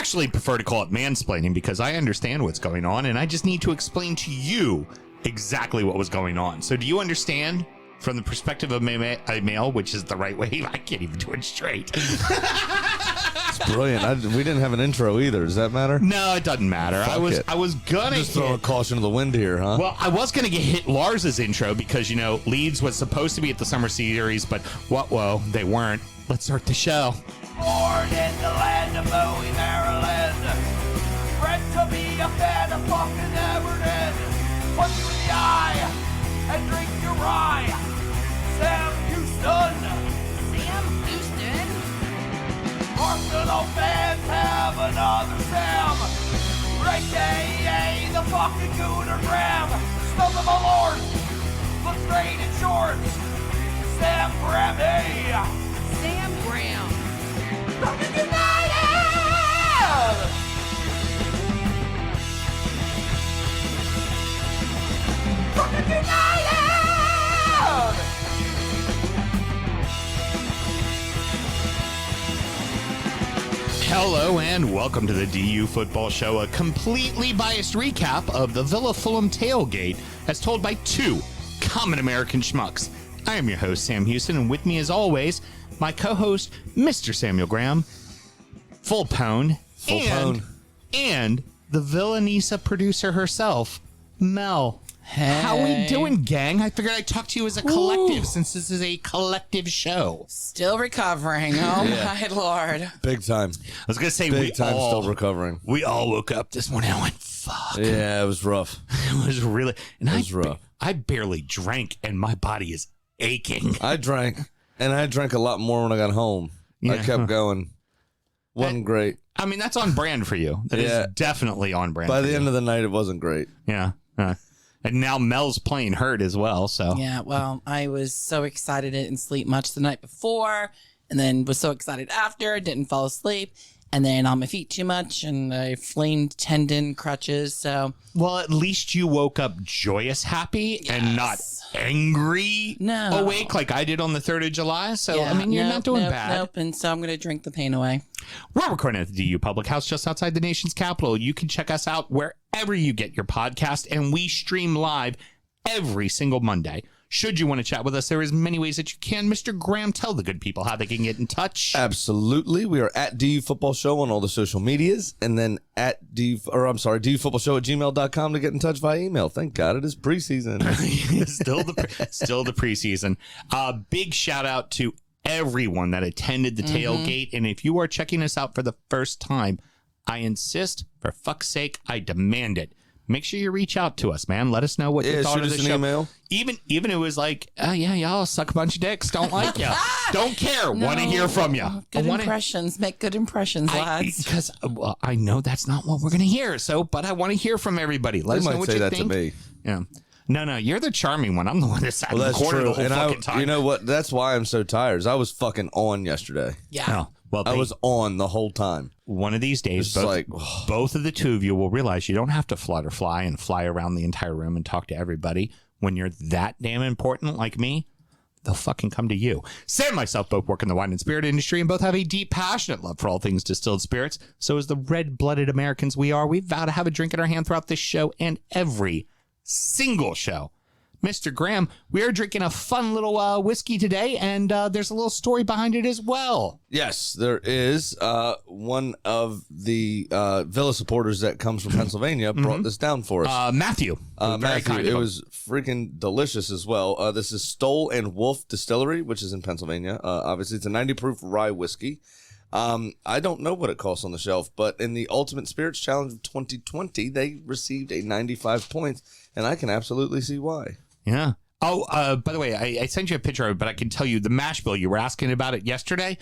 actually prefer to call it mansplaining because I understand what's going on, and I just need to explain to you exactly what was going on. So do you understand from the perspective of a male, which is the right way? I can't even do it straight. It's brilliant. We didn't have an intro either. Does that matter? No, it doesn't matter. I was gonna just throw a caution to the wind here, huh? Well, I was gonna hit Lars's intro because Leeds was supposed to be at the summer series, but whoa, they weren't. Let's start the show. Born in the land of Bowie, Maryland. Bred to be a fan of fucking Everton. Punch you in the eye and drink your rye. Sam Houston. Sam Houston? Arsenal fans have another Sam. AKA the fucking Gooner Graham. Smells of a lord. Looks great in shorts. Sam Grammy. Sam Graham. Fucking United! Fucking United! Hello and welcome to the DU Football Show, a completely biased recap of the Villa Fulham tailgate as told by two common American schmucks. I am your host, Sam Houston, and with me as always, my co-host, Mr. Samuel Graham, Full Pone, and the Villanisa producer herself, Mel. Hey. How we doing, gang? I figured I'd talk to you as a collective since this is a collective show. Still recovering. Oh, my Lord. Big time. I was going to say, Big time still recovering. We all woke up this morning and I went, fuck. Yeah, it was rough. It was really, and It was rough. I barely drank and my body is aching. I drank, and I drank a lot more when I got home. Yeah. I kept going. Wasn't great. I mean, that's on brand for you. That is definitely on brand. By the end of the night, it wasn't great. Yeah. And now Mel's playing hurt as well. So Yeah, well, I was so excited I didn't sleep much the night before, and then was so excited after, didn't fall asleep, and then on my feet too much, and I flamed tendon crutches, so. Well, at least you woke up joyous, happy, and not angry awake like I did on the 3rd of July. So, Yeah, I mean, you're not doing bad. Nope, and so I'm going to drink the pain away. We're recording at the DU Public House just outside the nation's capital. You can check us out wherever you get your podcast, and we stream live every single Monday. Should you want to chat with us, there is many ways that you can. Mr. Graham, tell the good people how they can get in touch. Absolutely. We are at DU Football Show on all the social medias, and then at DU Football Show at gmail.com to get in touch via email. Thank God it is preseason. still the preseason. Big shout out to everyone that attended the tailgate. And if you are checking us out for the first time, I insist, for fuck's sake, I demand it. Make sure you reach out to us, man. Let us know what you thought of the show. Email. Even it was like, oh yeah, y'all suck a bunch of dicks. Don't like you. Don't care. Want to hear from you. Good impressions. Make good impressions, lads. Because I know that's not what we're gonna hear. But I want to hear from everybody. Let us know what you think. They might say that to me. Yeah. No, you're the charming one. I'm the one that sat in the corner the whole fucking time. You know what? That's why I'm so tired. I was fucking on yesterday. Yeah. Well, I was on the whole time. One of these days, both of the two of you will realize you don't have to flutter fly and fly around the entire room and talk to everybody. When you're that damn important like me, they'll fucking come to you. Sam and myself both work in the wine and spirit industry and both have a deep, passionate love for all things distilled spirits. So as the red-blooded Americans we are, we vow to have a drink in our hand throughout this show and every single show. Mr. Graham, we are drinking a fun little whiskey today, and there's a little story behind it as well. Yes, there is. One of the Villa supporters that comes from Pennsylvania brought this down for us. Matthew. Very kind of it him. was freaking delicious as well. This is Stoll and Wolf Distillery, which is in Pennsylvania. Obviously, it's a 90 proof rye whiskey. I don't know what it costs on the shelf, but in the Ultimate Spirits Challenge of 2020, they received a 95 points, and I can absolutely see why. Yeah. Oh, by the way, I sent you a picture of it, but I can tell you the mash bill, you were asking about it yesterday.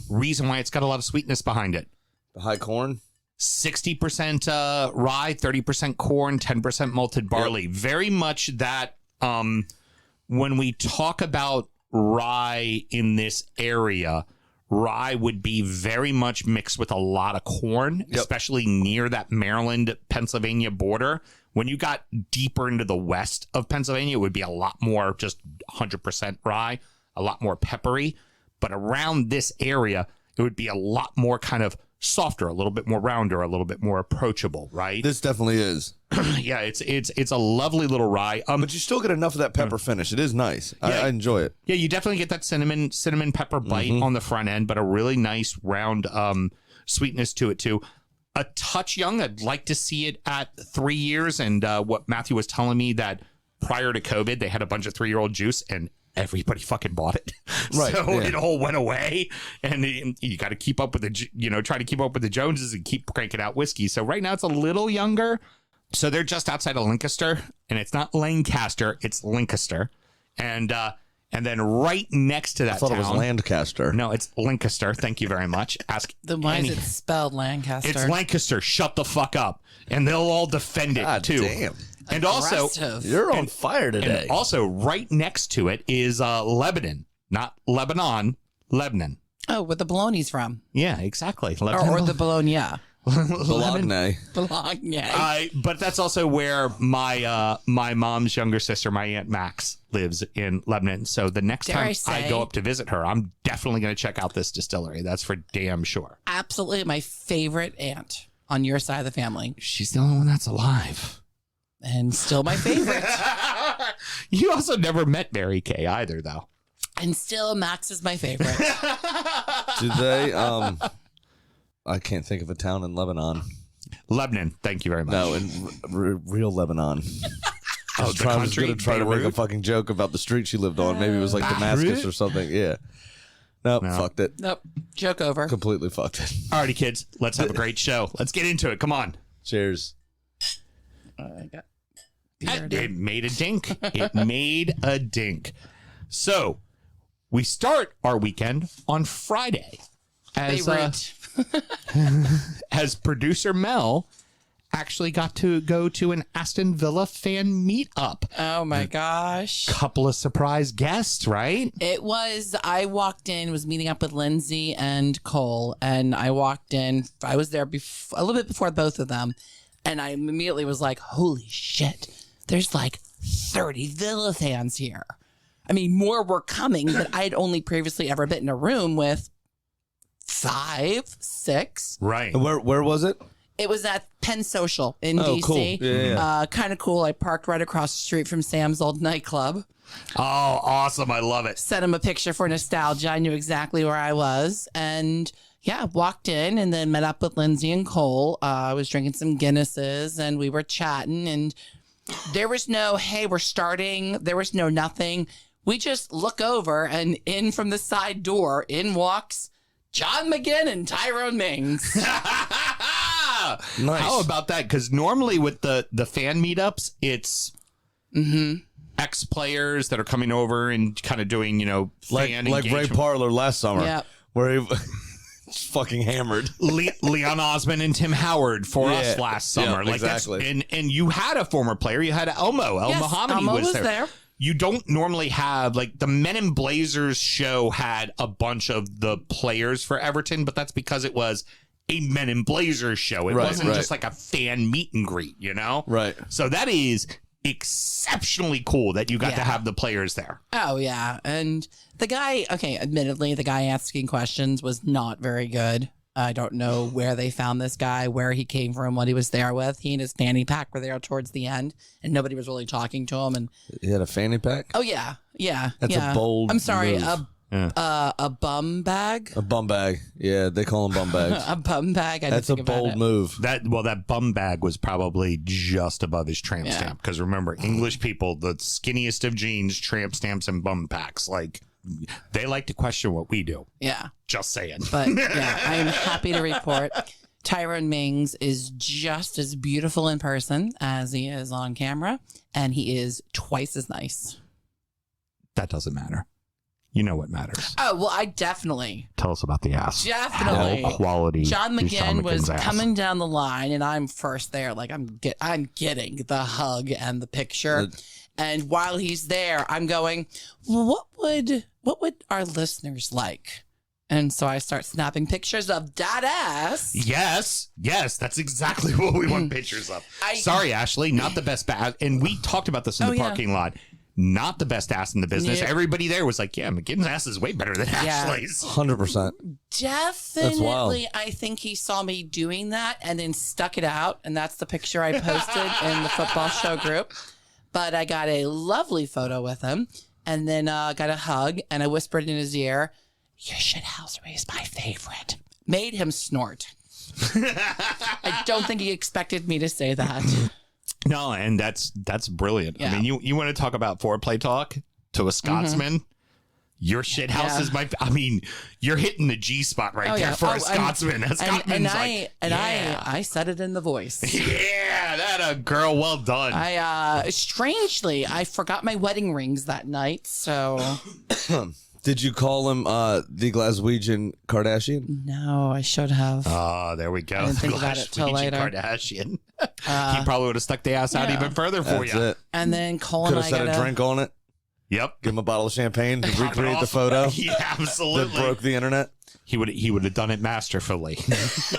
Reason why it's got a lot of sweetness behind it. The high corn? 60% rye, 30% corn, 10% malted barley. Yep. Very much that when we talk about rye in this area, rye would be very much mixed with a lot of corn, especially near that Maryland-Pennsylvania border. When you got deeper into the west of Pennsylvania, it would be a lot more just 100% rye, a lot more peppery. But around this area, it would be a lot more kind of softer, a little bit more rounder, a little bit more approachable, right? This definitely is. Yeah, it's a lovely little rye. But you still get enough of that pepper finish. It is nice. Yeah. I enjoy it. Yeah, you definitely get that cinnamon pepper bite on the front end, but a really nice round sweetness to it too. A touch young. I'd like to see it at 3 years. And what Matthew was telling me that prior to COVID, they had a bunch of 3-year-old juice and everybody fucking bought it. Right, So yeah. it all went away. And you got to keep up with try to keep up with the Joneses and keep cranking out whiskey. So right now it's a little younger. So they're just outside of Lancaster, and it's not Lancaster, it's Lancaster. And then right next to that I thought town, it was Lancaster. No, it's Lancaster. Thank you very much. Ask Then why is it spelled Lancaster? It's Lancaster. Shut the fuck up. And they'll all defend it God too. damn. And also, Aggressive. You're on fire today. and also right next to it is Lebanon, not Lebanon, Lebanon. Oh, where the bologna's from. Yeah, exactly. Or the bologna. Bologna. Bologna. But that's also where my mom's younger sister, my Aunt Max, lives in Lebanon. So the next Dare time I say- I go up to visit her, I'm definitely going to check out this distillery. That's for damn sure. Absolutely my favorite aunt on your side of the family. She's the only one that's alive. And still my favorite. You also never met Mary Kay either, though. And still Max is my favorite. Do they? I can't think of a town in Lebanon. Lebanon. Thank you very much. No, in real Lebanon. I was the going country, to try to make a Beirut? fucking joke about the street she lived on. Maybe it was like Damascus Beirut? or something. Yeah. Nope, No. fucked it. Nope. Joke over. Completely fucked it. Alrighty, kids. Let's have a great show. Let's get into it. Come on. Cheers. I got It made a dink. It made a dink. So we start our weekend on Friday as as producer Mel actually got to go to an Aston Villa fan meetup. Oh my gosh. Couple of surprise guests, right? It was, I walked in, was meeting up with Lindsay and Cole, and I walked in, I was there a little bit before both of them, and I immediately was like, holy shit, there's like 30 Villa fans here. I mean, more were coming, but I'd only previously ever been in a room with 5, 6. Right. Where was it? It was at Penn Social in Oh, DC. cool. Yeah. Kind of cool. I parked right across the street from Sam's old nightclub. Oh, awesome. I love it. Sent him a picture for nostalgia. I knew exactly where I was. And yeah, walked in and then met up with Lindsay and Cole. I was drinking some Guinnesses and we were chatting. And there was no, hey, we're starting. There was no nothing. We just look over and in from the side door, in walks John McGinn and Tyrone Mings. Nice. How about that? Because normally with the fan meetups, it's ex-players that are coming over and kind of doing, like fan Ray engagement. Parler last summer. Yep. Where he fucking hammered. Leon Osmond and Tim Howard for us Yeah. last summer. Yeah, Like that's, exactly. and you had a former player. You had Elmo. El Yes, Mohammadi Elmo was was there. You don't normally have, like, the Men in Blazers show had a bunch of the players for Everton, but that's because it was a Men in Blazers show. It Right, wasn't right. just like a fan meet and greet, Right. So that is exceptionally cool that you got to Yeah. have the players there. Oh, yeah. And the guy, okay, admittedly, the guy asking questions was not very good. I don't know where they found this guy, where he came from, what he was there with. He and his fanny pack were there towards the end, and nobody was really talking to him. And He had a fanny pack? oh, yeah. Yeah. That's a yeah. bold I'm sorry. move. A bum bag? A bum bag. Yeah, they call them bum bags. A bum bag. I didn't That's a think about bold it. move. That bum bag was probably just above his tramp Yeah. stamp. Because remember, English people, the skinniest of jeans, tramp stamps, and bum packs. Like, they like to question what we do. Yeah. Just saying. But yeah, I am happy to report Tyrone Mings is just as beautiful in person as he is on camera, and he is twice as nice. That doesn't matter. You know what matters. Oh, well, I definitely. Tell us about the ass. Definitely. How quality. John is McGinn was McGinn's ass. coming down the line, and I'm first there. Like I'm getting the hug and the picture. And while he's there, I'm going, well, what would our listeners like? And so I start snapping pictures of that ass. Yes, that's exactly what we want pictures of. Sorry, Ashley, not the best bag. And we talked about this in Oh, the yeah. parking lot. not the best ass in the business. Yeah. Everybody there was like, yeah, McGinn's ass is way better than Ashley's. 100%. Definitely, I think he saw me doing that and then stuck it out. And that's the picture I posted in the football show group. But I got a lovely photo with him and then got a hug. And I whispered in his ear, your shithousery is my favorite. Made him snort. I don't think he expected me to say that. No, and that's brilliant. Yeah. I mean, you want to talk about foreplay talk to a Scotsman? Your shit house is my. I mean, you're hitting the G spot right there for a Scotsman. A Scotsman's I said it in the voice. Yeah, that a girl. Well done. Strangely, I forgot my wedding rings that night. So, Did you call him the Glaswegian Kardashian? no, I should have. Oh, there we go. I didn't think about it till Glaswegian later. Kardashian. He probably would have stuck the ass out yeah. even further for That's you. it. And then Cole Could and have I set got a drink on it. Yep. Give him a bottle of champagne to Top it recreate the off. photo Yeah, that absolutely. broke the internet. He would have done it masterfully.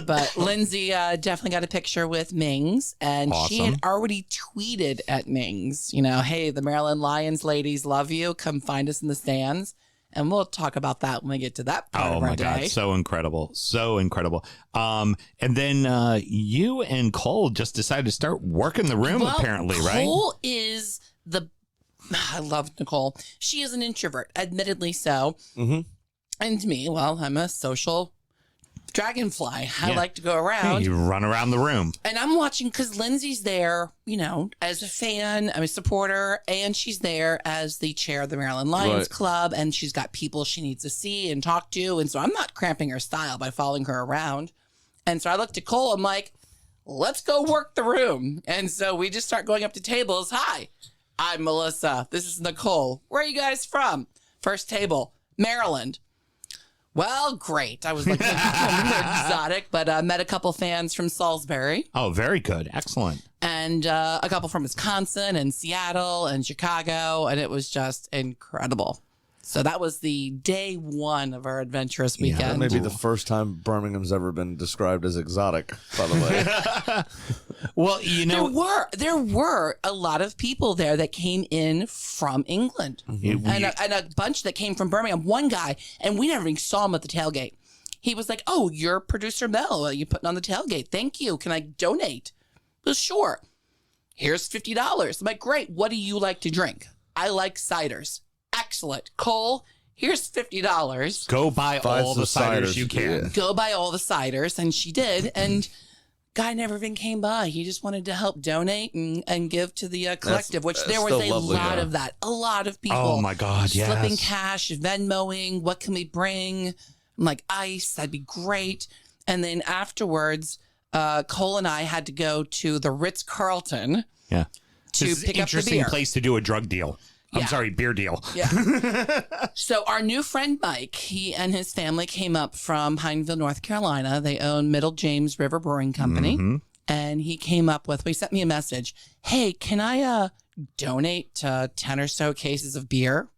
But Lindsay definitely got a picture with Mings, and she had Awesome. already tweeted at Mings, you know, hey, the Maryland Lions ladies love you. Come find us in the stands. And we'll talk about that when we get to that part Oh of our my day. God, so incredible. So incredible. And then you and Cole just decided to start working the room apparently, right? Nicole is I love Nicole. She is an introvert, admittedly so. Mm-hmm. And me, well, I'm a social dragonfly. I Yeah. like to go around. You run around the room. And I'm watching because Lindsay's there, you know, as a fan, I'm a supporter, and she's there as the chair of the Maryland Lions Right. Club, and she's got people she needs to see and talk to. And so I'm not cramping her style by following her around. And so I looked at Cole, I'm like, let's go work the room. And so we just start going up to tables. Hi, I'm Melissa. This is Nicole. Where are you guys from? First table, Maryland. Well, great. I was like, exotic, but met a couple fans from Salisbury Oh, very good. Excellent. and a couple from Wisconsin and Seattle and Chicago, and it was just incredible. So that was the day one of our adventurous That weekend. may be the first time Birmingham's ever been described as exotic, by the way. Well, you know, There were a lot of people there that came in from England and a bunch that came from Birmingham. One guy, and we never even saw him at the tailgate. He was like, "Oh, you're Producer Mel. Are you putting on the tailgate? Thank you. Can I donate?" Well, sure. Here's $50. I'm like, great. What do you like to drink? I like ciders. Excellent. Cole, here's $50. go buy all the some ciders ciders, you can. yeah. Go buy all the ciders. And she did. And guy never even came by. He just wanted to help donate and give to the collective, which there was still a lovely, lot yeah. of that. A lot of people. Oh my God, yes. Flipping cash, Venmoing. What can we bring? I'm like, ice. That'd be great. And then afterwards, Cole and I had to go to the Ritz-Carlton Yeah. to This is pick an up the interesting beer. place to do a drug deal. I'm Yeah. sorry, beer deal. Yeah. So our new friend Mike, he and his family came up from Pineville, North Carolina. They own Middle James River Brewing Company. Mm-hmm. And he came up with, he sent me a message. Hey, can I donate 10 or so cases of beer?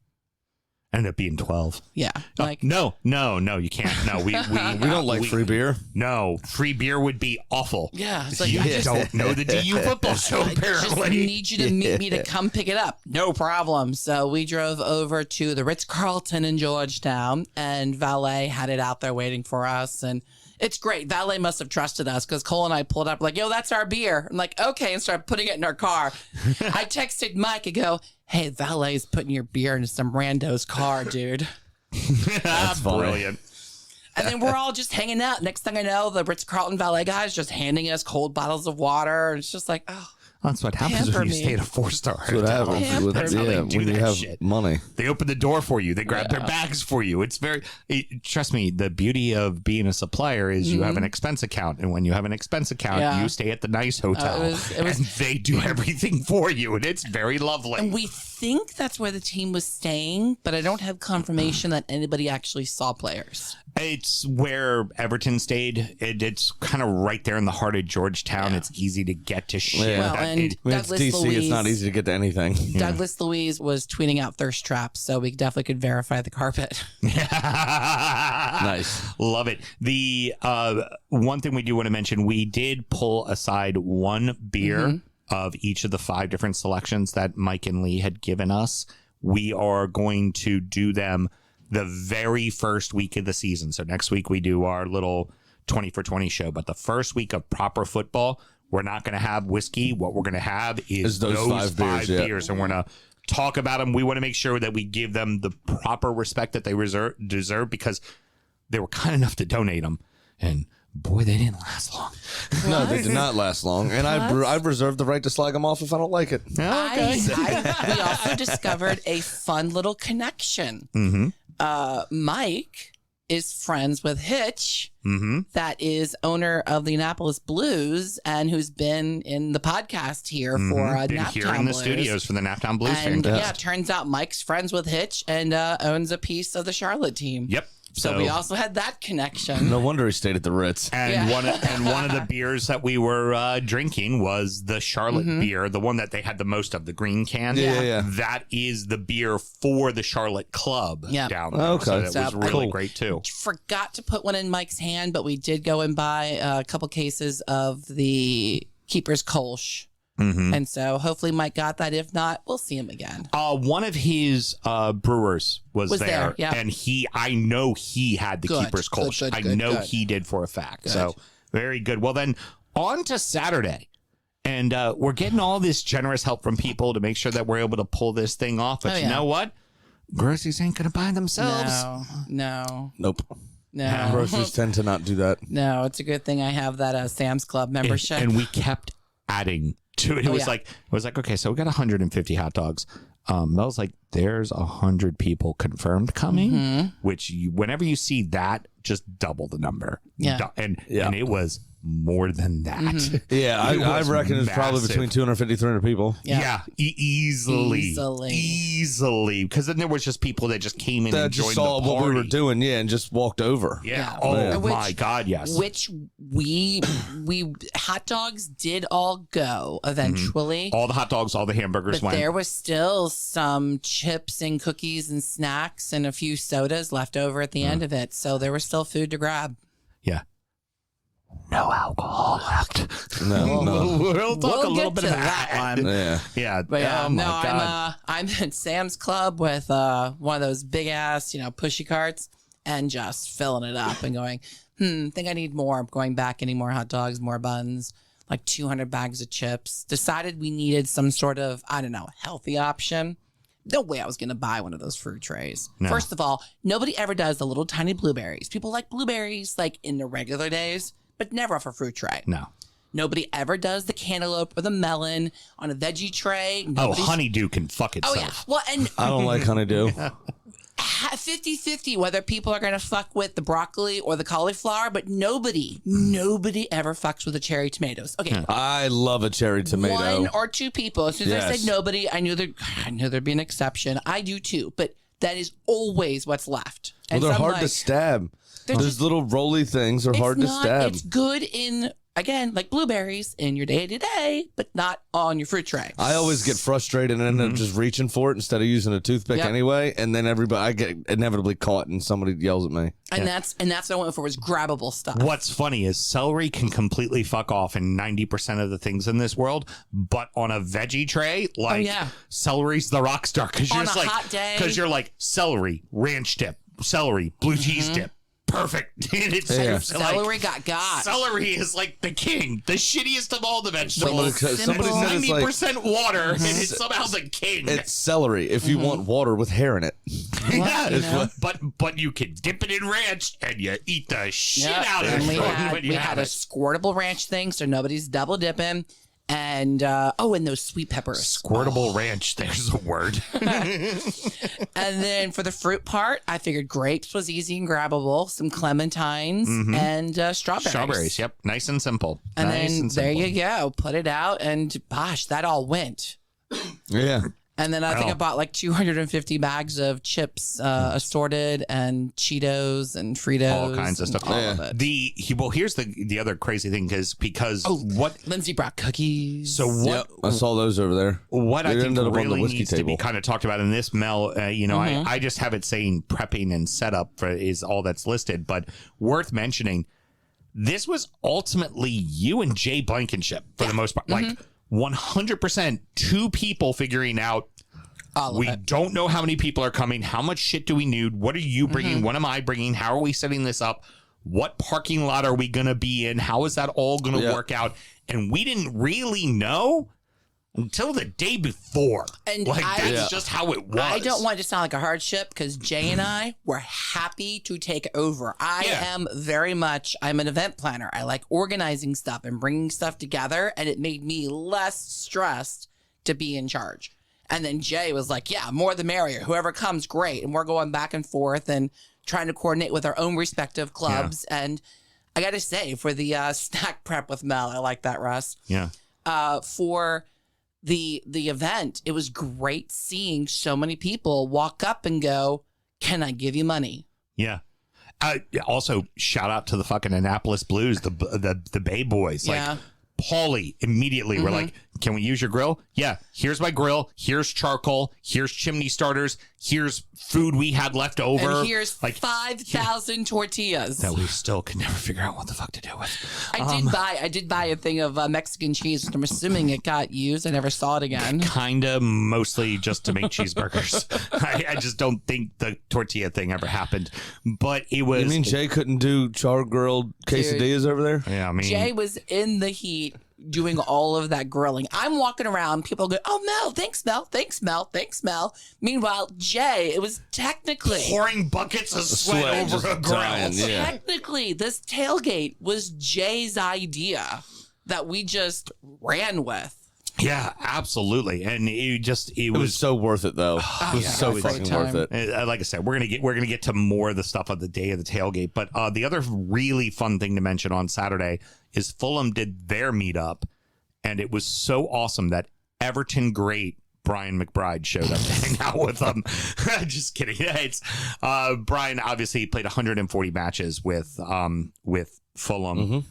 Ended up being 12. Yeah. Oh, Like, no, you can't. No, we We don't like free beer. No, free beer would be awful. yeah. It's like, You I just, don't know the DU football show, I just apparently. need you to meet me to come pick it up. No problem. So we drove over to the Ritz-Carlton in Georgetown, and Valet had it out there waiting for us. And it's great. Valet must have trusted us because Cole and I pulled up like, yo, that's our beer. I'm like, okay, and started putting it in our car. I texted Mike and go, hey, Valet's putting your beer into some rando's car, dude. That's funny. brilliant. And then we're all just hanging out. Next thing I know, the Ritz-Carlton Valet guy's just handing us cold bottles of water. And it's just like, oh. That's what happens Pamper when you me. stay at a 4-star That's what hotel. happens with, That's how they do when you that have shit. money. They open the door for you. They grab their bags for you. It's trust me, the beauty of being a supplier is you have an expense account. And when you have an expense account, Yeah. you stay at the nice hotel. it was- and they do everything for you. And it's very lovely. And we think that's where the team was staying, but I don't have confirmation that anybody actually saw players. It's where Everton stayed. It's kind of right there in the heart of Georgetown. Yeah. It's easy to get to shit. Yeah. Well, and I mean, it's Douglas DC. Louise, It's not easy to get to anything. Douglas Louise was tweeting out thirst traps, so we definitely could verify the carpet. Nice. Love it. The one thing we do want to mention, we did pull aside one beer of each of the 5 different selections that Mike and Lee had given us. We are going to do them the very first week of the season. So next week we do our little 20 for 20 show. But the first week of proper football, we're not going to have whiskey. What we're going to have is those 5 beers. And we're going to talk about them. We want to make sure that we give them the proper respect that they deserve, because they were kind enough to donate them. And boy, they didn't last long. No, they did not last long. And I've reserved the right to slag them off if I don't like it. We also discovered a fun little connection. Mike is friends with Hitch, that is owner of the Annapolis Blues and who's been in the podcast here for Naptown here in the studios for the Naptown Blues. And it turns out Mike's friends with Hitch and owns a piece of the Charlotte team. Yep. So we also had that connection. No wonder he stayed at the Ritz. And one of the beers that we were drinking was the Charlotte beer, the one that they had the most of, the green can. Yeah. That is the beer for the Charlotte Club down there. Okay. So that was really great too. Forgot to put one in Mike's hand, but we did go and buy a couple cases of the Keeper's Kolsch. And so hopefully Mike got that. If not, we'll see him again. One of his brewers was there, yeah. And I know he had the Keeper's Kolsch. I know he did for a fact. Good. So very good. Well, then on to Saturday. And we're getting all this generous help from people to make sure that we're able to pull this thing off. But you know what? Groceries ain't going to buy themselves. No. Nope. No. Groceries tend to not do that. No, it's a good thing I have that Sam's Club membership. And we kept adding to it. It was like, okay, so we got 150 hot dogs. That was like, there's 100 people confirmed coming, which whenever you see that, just double the number. Yeah. And it was more than that. Yeah, I reckon it's probably between 250, 300 people. Yeah, easily. Because then there was just people that just came in and joined saw the party. what we were doing, and just walked over. Yeah. Oh, my God, yes. Which we hot dogs did all go eventually. All the hot dogs, all the hamburgers but went. There was still some chips and cookies and snacks and a few sodas left over at the end of it. So there was still food to grab. Yeah. No alcohol left. No. We'll talk a little bit about that one. Yeah. But oh my God. I'm at Sam's Club with one of those big ass, pushy carts and just filling it up and going, think I need more. I'm going back, any more hot dogs, more buns, like 200 bags of chips. Decided we needed some sort of, healthy option. No way I was going to buy one of those fruit trays. No. First of all, nobody ever does the little tiny blueberries. People like blueberries like in the regular days, but never off a fruit tray. No. Nobody ever does the cantaloupe or the melon on a veggie tray. Honeydew can fuck itself. Oh, yeah. Well, and I don't like honeydew. 50-50 whether people are going to fuck with the broccoli or the cauliflower, but nobody ever fucks with the cherry tomatoes. Okay. I love a cherry tomato. 1 or 2 people. As soon as I said nobody, I knew there'd be an exception. I do too, but that is always what's left. Well, they're hard to stab. Those little roly things are hard to stab. It's good in, again, like blueberries in your day-to-day, but not on your fruit tray. I always get frustrated and end up just reaching for it instead of using a toothpick anyway, and then I get inevitably caught and somebody yells at me. And that's what I went for, was grabbable stuff. What's funny is celery can completely fuck off in 90% of the things in this world, but on a veggie tray, celery's the rock star, because you're just hot day, because you're like celery, ranch dip, celery, blue cheese dip. Perfect. And it's celery got. Celery is like the king, the shittiest of all the vegetables. Somebody said 90% water, and it's somehow the king. It's celery if you want water with hair in it. But you can dip it in ranch and you eat the shit out of it. We had a squirtable ranch thing, so nobody's double dipping. And and those sweet peppers. Squirtable ranch, there's a word. And then for the fruit part, I figured grapes was easy and grabbable, some clementines, and strawberries. Strawberries, yep. Nice and simple. And then there you go. Put it out, and gosh, that all went. Yeah. And then I think I bought like 250 bags of chips, assorted, and Cheetos and Fritos. All kinds of stuff. All of it. Here's the other crazy thing, because what Lindsay brought cookies. So what? Yep, I saw those over there. What I think really needs to be kind of talked about in this, Mel, I just have it saying prepping and setup is all that's listed, but worth mentioning, this was ultimately you and Jay Blankenship for the most part. Like, 100% two people figuring out. We don't know how many people are coming. How much shit do we need? What are you bringing? What am I bringing? How are we setting this up? What parking lot are we going to be in? How is that all going to work out? And we didn't really know until the day before. And that's just how it was. I don't want it to sound like a hardship because Jay and I were happy to take over. I'm an event planner. I like organizing stuff and bringing stuff together, and it made me less stressed to be in charge. And then Jay was like, yeah, more the merrier. Whoever comes, great. And we're going back and forth and trying to coordinate with our own respective clubs. Yeah. And I got to say, for the snack prep with Mel, I like that, Russ. Yeah. For the event, it was great seeing so many people walk up and go, can I give you money? Yeah. Also, shout out to the fucking Annapolis Blues, the Bay Boys. Like, Paulie immediately were like, can we use your grill? Yeah, here's my grill. Here's charcoal. Here's chimney starters. Here's food we had left over. And here's 5,000 tortillas. That we still could never figure out what the fuck to do with. I did buy a thing of Mexican cheese, which I'm assuming it got used. I never saw it again. Kinda, mostly just to make cheeseburgers. I just don't think the tortilla thing ever happened. But it was... You mean Jay couldn't do char-grilled quesadillas over there? Yeah, I mean... Jay was in the heat doing all of that grilling. I'm walking around, people go, oh, Mel, thanks, Mel, thanks, Mel, thanks, Mel. Meanwhile, Jay, it was technically... pouring buckets of sweat over a grill. Yeah. Technically, this tailgate was Jay's idea that we just ran with. Yeah, absolutely, and it was so worth it though. It was so fucking worth it. Like I said, we're gonna get to more of the stuff on the day of the tailgate. But the other really fun thing to mention on Saturday is Fulham did their meetup, and it was so awesome that Everton great Brian McBride showed up to hang out with them. Just kidding. It's Brian obviously played 140 matches with Fulham.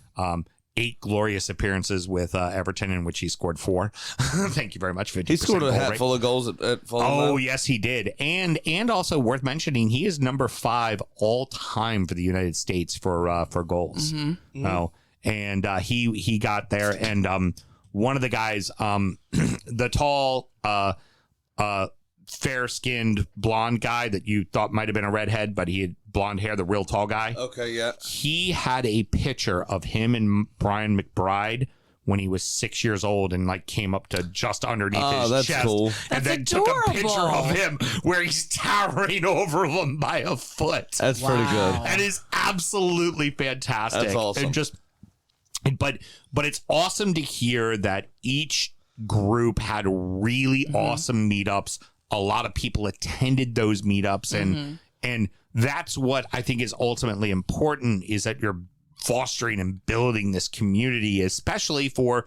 8 glorious appearances with Everton, in which he scored 4. Thank you very much. He scored a hatful of goals at Fulham. Oh, yes, he did. And also worth mentioning, he is number 5 all time for the United States for goals. Oh, and he got there, and one of the guys, the tall, fair-skinned blonde guy that you thought might have been a redhead, but he had blonde hair, the real tall guy. Okay, yeah. He had a picture of him and Brian McBride when he was 6 years old and like came up to just underneath his chest. Cool. And that's then adorable. took a picture of him where he's towering over them by a foot. That's pretty good. That is absolutely fantastic. That's awesome. And but it's awesome to hear that each group had really awesome meetups. A lot of people attended those meetups, and that's what I think is ultimately important, is that you're fostering and building this community, especially for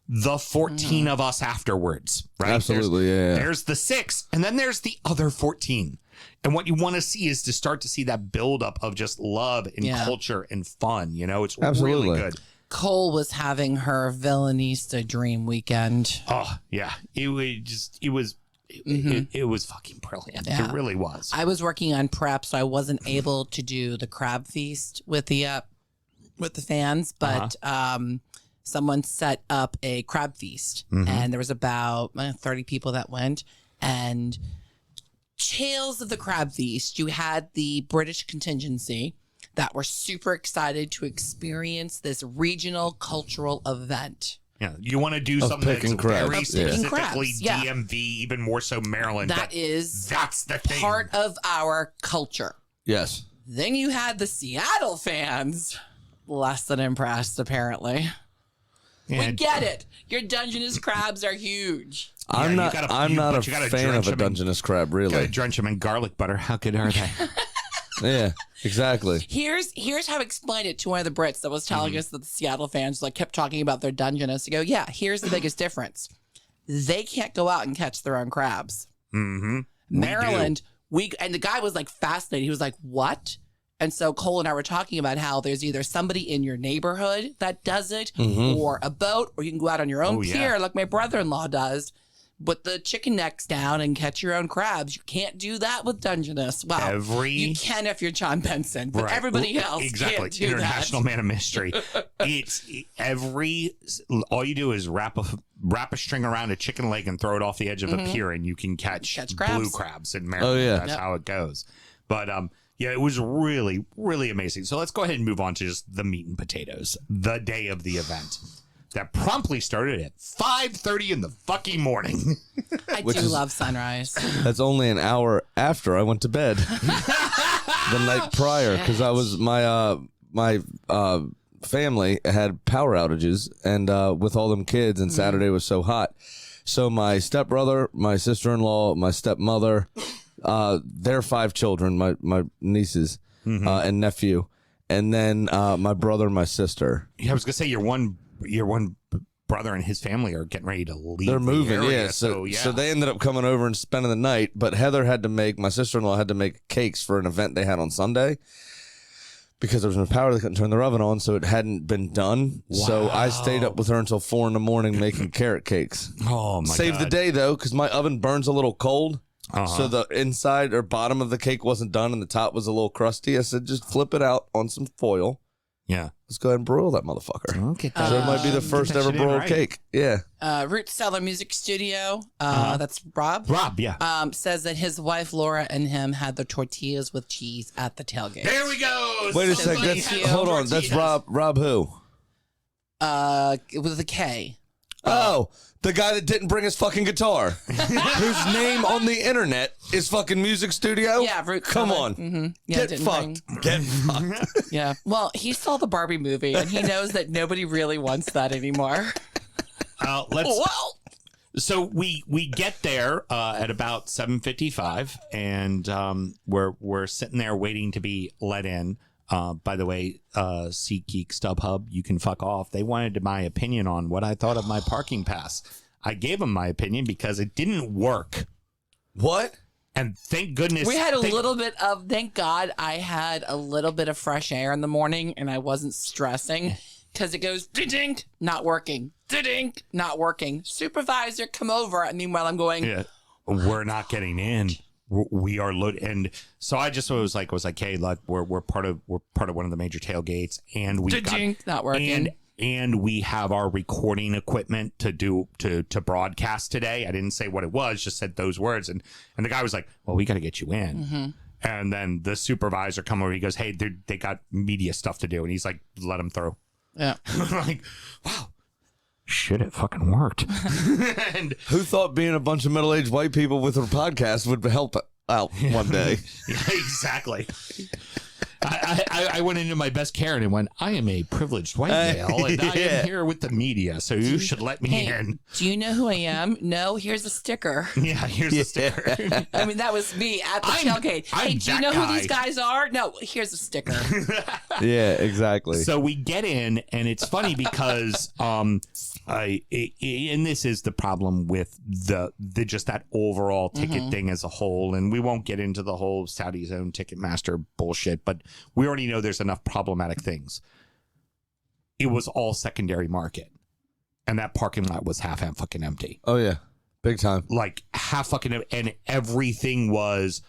the 14 of us afterwards, right? Absolutely, There's the 6, and then there's the other 14. And what you want to see is to start to see that buildup of just love and culture and fun. You know, it's really good. Cole was having her Villanista dream weekend. Oh, yeah. It was fucking brilliant. Yeah. It really was. I was working on prep, so I wasn't able to do the crab feast with the fans, but someone set up a crab feast, and there was about 30 people that went. And tales of the crab feast, you had the British contingency that were super excited to experience this regional cultural event. Yeah, you want to do something that's very specifically crabs, DMV, even more so Maryland. That's the thing. Part of our culture. Yes. Then you had the Seattle fans, less than impressed, apparently. Yeah. We get it. Your Dungeness crabs are huge. I'm not a fan of a Dungeness crab, really. You gotta drench them in garlic butter. How good are they? Yeah, exactly. Here's how I explained it to one of the Brits that was telling us that the Seattle fans like kept talking about their Dungeness. I go, yeah, here's the biggest difference. They can't go out and catch their own crabs. Maryland, and the guy was like fascinated. He was like, what? And so Cole and I were talking about how there's either somebody in your neighborhood that does it, or a boat, or you can go out on your own pier like my brother-in-law does. Put the chicken necks down and catch your own crabs. You can't do that with Dungeness. Well, you can if you're John Benson, but everybody else can't do International that. Man of Mystery. All you do is wrap a wrap a string around a chicken leg and throw it off the edge of a pier, and you can catch crabs. blue crabs in Maryland. Oh, yeah. That's how it goes. But yeah, it was really, really amazing. So let's go ahead and move on to just the meat and potatoes. The day of the event that promptly started at 5:30 in the fucking morning. I do love sunrise. That's only an hour after I went to bed the night prior, because I was my family had power outages, and with all them kids, and Saturday was so hot. So my stepbrother, my sister-in-law, my stepmother, their 5 children, my nieces and nephew, and then my brother and my sister. Yeah, I was gonna say your one brother and his family are getting ready to leave. They're moving, the area, So they ended up coming over and spending the night. But Heather had to my sister-in-law had to make cakes for an event they had on Sunday, because there was no power. They couldn't turn their oven on, so it hadn't been done. Wow. So I stayed up with her until 4 a.m. making carrot cakes. Oh, my God. Saved the day, though, because my oven burns a little cold. So the inside or bottom of the cake wasn't done, and the top was a little crusty. I said, just flip it out on some foil. Yeah. Let's go ahead and broil that motherfucker. Okay. So it might be the first ever broiled cake. Yeah. Root Cellar Music Studio. That's Rob. Rob, yeah. Says that his wife Laura and him had their tortillas with cheese at the tailgate. There we go. Wait a second. Hold on. That's Rob. Rob who? With a K. Oh, the guy that didn't bring his fucking guitar, whose name on the internet is fucking Music Studio. Yeah, Root Come Cellar. on. Mm-hmm. Yeah, Get fucked. Get fucked. Yeah. Well, he saw the Barbie movie, and he knows that nobody really wants that anymore. So we get there at about 7:55, and we're sitting there waiting to be let in. By the way, SeatGeek, StubHub, you can fuck off. They wanted my opinion on what I thought of my parking pass. I gave them my opinion because it didn't work. What? And thank goodness. We had thank God I had a little bit of fresh air in the morning, and I wasn't stressing, because it goes, ding, not working, ding, not working. Supervisor, come over. And meanwhile, I'm going, yeah, we're not getting in. We are loaded, and so I just was like, hey, look, we're part of one of the major tailgates, and we got not working, and we have our recording equipment to broadcast today. I didn't say what it was, just said those words, and the guy was like, well, we got to get you in, and then the supervisor come over, he goes, hey, they got media stuff to do, and he's like, let them through. Yeah, I'm like, wow. Shit, it fucking worked. And who thought being a bunch of middle-aged white people with a podcast would help out one day? Yeah, exactly. I went into my best Karen and went, I am a privileged white male, and I am here with the media, so you should let me in. Do you know who I am? No, here's a sticker. Yeah, here's a sticker. I mean, that was me at the tailgate. Hey, do you know who these guys are? No, here's a sticker. Yeah, exactly. So we get in, and it's funny because and this is the problem with the just that overall ticket thing as a whole, and we won't get into the whole Saudi's own Ticketmaster bullshit, but we already know there's enough problematic things. It was all secondary market, and that parking lot was half fucking empty. Oh yeah, big time. Like half fucking, and everything was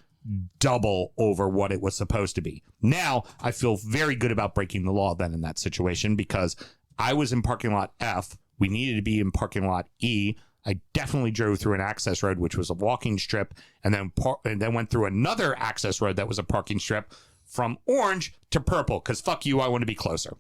double over what it was supposed to be. Now I feel very good about breaking the law then in that situation, because I was in parking lot F. We needed to be in parking lot E. I definitely drove through an access road, which was a walking strip, and then went through another access road that was a parking strip from orange to purple, because fuck you, I want to be closer.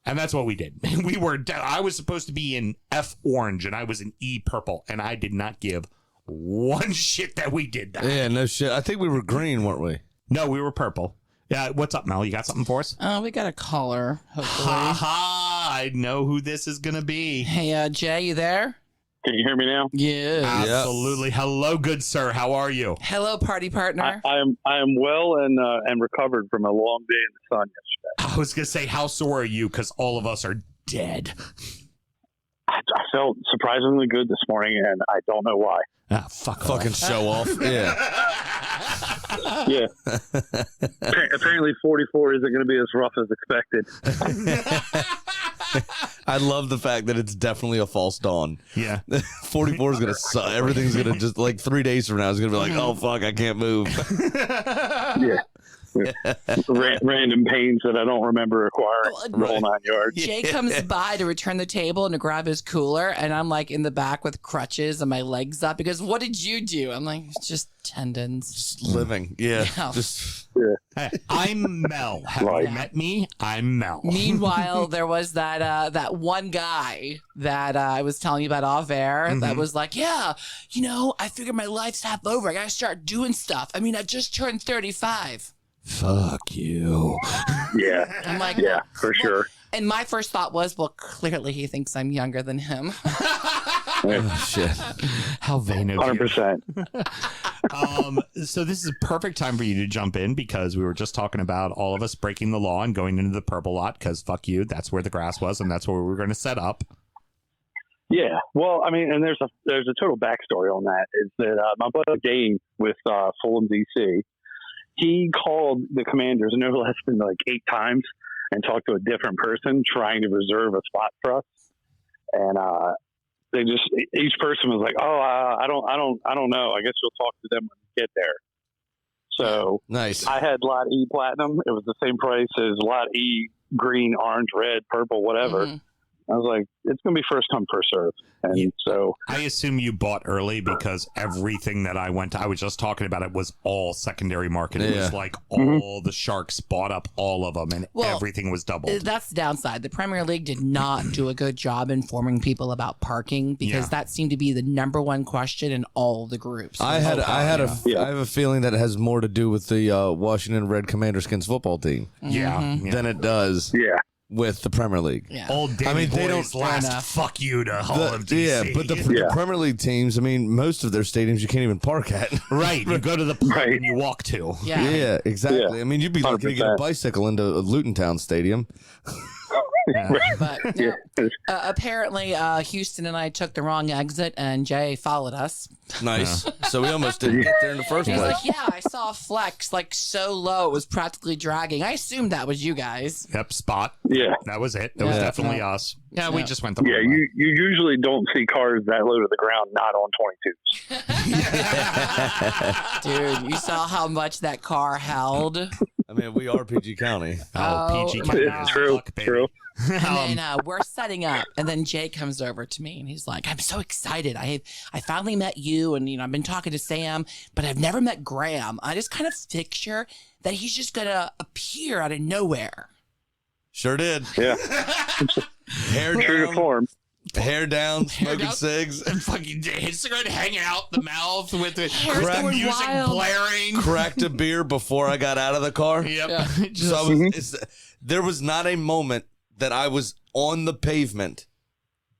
And that's what we did. I was supposed to be in F orange, and I was in E purple, and I did not give one shit that we did that. Yeah, no shit. I think we were green, weren't we? No, we were purple. Yeah, what's up, Mel? You got something for us? We got a caller, hopefully. Ha ha! I know who this is going to be. Hey, Jay, you there? Can you hear me now? Yeah. Absolutely. Hello, good sir. How are you? Hello, party partner. I am well and recovered from a long day in the sun yesterday. I was going to say, how sore are you? Because all of us are dead. I felt surprisingly good this morning, and I don't know why. Ah, fucking off. Show off. Yeah. Yeah. Apparently 44 isn't going to be as rough as expected. I love the fact that it's definitely a false dawn. Yeah. 44 is going to suck. Everything's going to just, like 3 days from now, it's going to be like, oh, fuck, I can't move. Yeah. Random pains that I don't remember acquiring. The whole 9 yards. Jay comes by to return the table and to grab his cooler, and I'm like in the back with crutches and my legs up. He goes, "What did you do?" I'm like, "It's just tendons." Just living. Yeah. Yeah. Just Hey, I'm Mel. Have you met me? I'm Mel. Meanwhile, there was that one guy that I was telling you about off air that was like, "Yeah, I figured my life's half over. I gotta start doing stuff. I mean, I just turned 35." Fuck you. Yeah. I'm like, Yeah, for sure. And my first thought was, well, clearly he thinks I'm younger than him. oh, shit. How vain of you. 100%. So this is a perfect time for you to jump in because we were just talking about all of us breaking the law and going into the purple lot because fuck you, that's where the grass was and that's where we were going to set up. Yeah. Well, I mean, and there's a total backstory on that. Is that my buddy Dave with Fulham DC, he called the Commanders no less than like 8 times and talked to a different person trying to reserve a spot for us. And they just, each person was like, "Oh, I don't know. I guess you'll talk to them when you get there." So Nice. I had Lot E Platinum. It was the same price as Lot E green, orange, red, purple, whatever. Mhm. I was like, it's going to be first come, first serve. And so I assume you bought early because everything that I was just talking about, it was all secondary market. It was like all the Sharks bought up all of them and everything was doubled. That's the downside. The Premier League did not do a good job informing people about parking because that seemed to be the number one question in all the groups. I have a feeling that it has more to do with the Washington Red Commanderskins football team than it does with the Premier League. Yeah. Old Danny they Boy's don't- last fuck you to Hall of DC. Yeah, but the Premier League teams, I mean, most of their stadiums you can't even park at. Right, you go to the pub and you walk to. Yeah. Yeah, exactly. Yeah. I mean, you'd be lucky to get a 100%. bicycle into Luton Town Stadium. But apparently, Houston and I took the wrong exit, and Jay followed us. Nice. So we almost didn't get there in the first He's place. like, "Yeah, I saw a flex like so low it was practically dragging." I assumed that was you guys. Yep, spot. yeah. That was it. That was definitely us. Yeah, we just went the Yeah, wrong way. you usually don't see cars that low to the ground not on 22s. Dude, you saw how much that car held. I mean, we are PG County. Oh, PG my County God. is True, fuck, baby. true. And then we're setting up, and then Jay comes over to me, and he's like, "I'm so excited! I finally met you, and I've been talking to Sam, but I've never met Graham. I just kind of picture that he's just gonna appear out of nowhere." Sure did. Yeah. Hair True to down, form. hair down, smoking down. cigs, And fucking Instagram hanging out the mouth with the Hair's going music wild. blaring. cracked a beer before I got out of the car. Yep. Yeah. Just- So I was, there was not a moment that I was on the pavement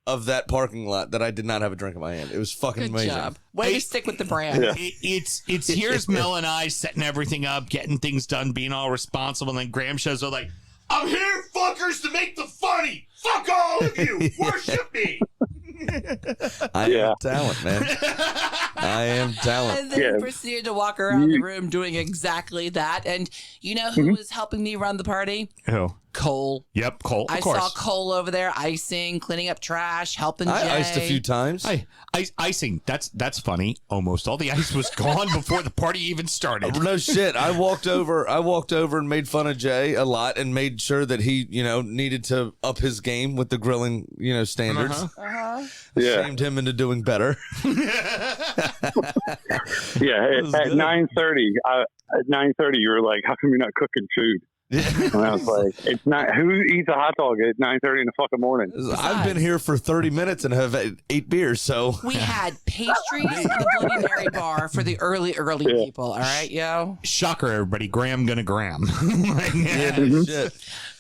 of that parking lot that I did not have a drink in my hand. It was fucking Good amazing. job. Way to stick with the brand. Yeah. it's here's Mel and I setting everything up, getting things done, being all responsible, and then Graham shows up like, "I'm here, fuckers, to make the funny. Fuck all of you. Worship me." I am talent, man. I am talent. And then proceeded to walk around the room doing exactly that. And you know who was helping me run the party? Who? Cole. Yep, Cole. Of I course. saw Cole over there icing, cleaning up trash, helping Jay. I iced a few times. Hey, icing. That's funny. Almost all the ice was gone before the party even started. No shit. I walked over and made fun of Jay a lot and made sure that he, needed to up his game with the grilling, standards. Yeah. Shamed him into doing better. Yeah. was At good. 9:30, at 9:30, you were like, "How come you're not cooking food?" And I was like, "It's not. Who eats a hot dog at 9:30 in the fucking morning?" I've been here for 30 minutes and have had 8 beers, so We had pastries in the Bloody Mary bar for the early people. All right, yo. Shocker, everybody. Graham gonna Graham. shit.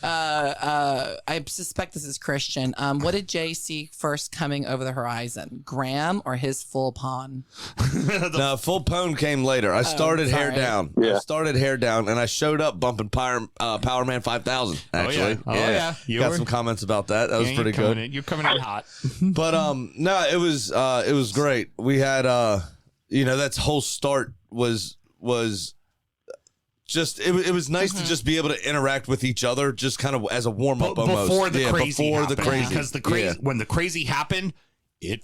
I suspect this is Christian. What did Jay see first coming over the horizon? Graham or his full pawn? No, full pone came later. I started hair sorry. down. Yeah. I started hair down, and I showed up bumping Power Man 5000. Actually, Oh, yeah. You got were- some comments about that. That was pretty good. You're coming in hot. But no, it was great. We had that whole start was just it was nice to just be able to interact with each other, just kind of as a warm up almost Before the crazy before happened, the crazy because the crazy when the crazy happened, It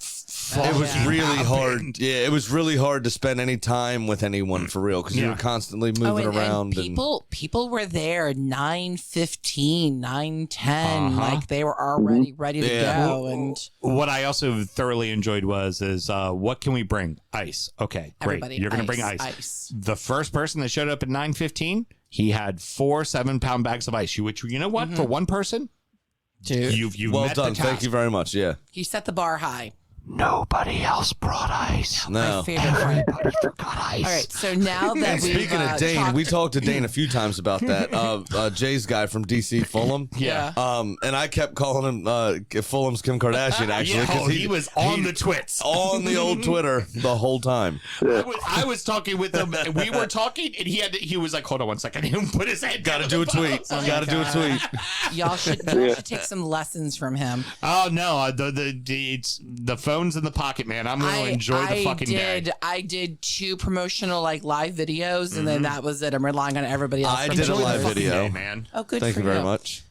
was really hard. Yeah, it was really hard to spend any time with anyone for real because you were constantly moving around. And people were there 9:15, 9:10, like they were already ready to go. And what I also thoroughly enjoyed was what can we bring? Ice. Okay, great. Everybody, You're going to bring ice. The first person that showed up at 9:15, he had 4 7-pound bags of ice. Which you know what? For one person. Dude, you've well met done. the task. Thank you very much. Yeah. He set the bar high. Nobody else brought ice. No. My favorite friend. Everybody forgot ice. All right, so now that And speaking of Dane, we talked to Dane a few times about that. Jay's guy from DC, Fulham. Yeah. And I kept calling him Fulham's Kim Kardashian, actually. Yeah, he was on the twits. On the old Twitter the whole time. I was talking with him, and we were talking, and he was like, hold on one second. He put his head Got to do a tweet. Got to do a tweet. Y'all should take some lessons from him. Oh, no. The phone's in the pocket, man. I'm going to enjoy the fucking day. I did 2 promotional live videos, and then that was it. I'm relying on everybody else. I did a live video, man. Oh, good. Thank for you very much.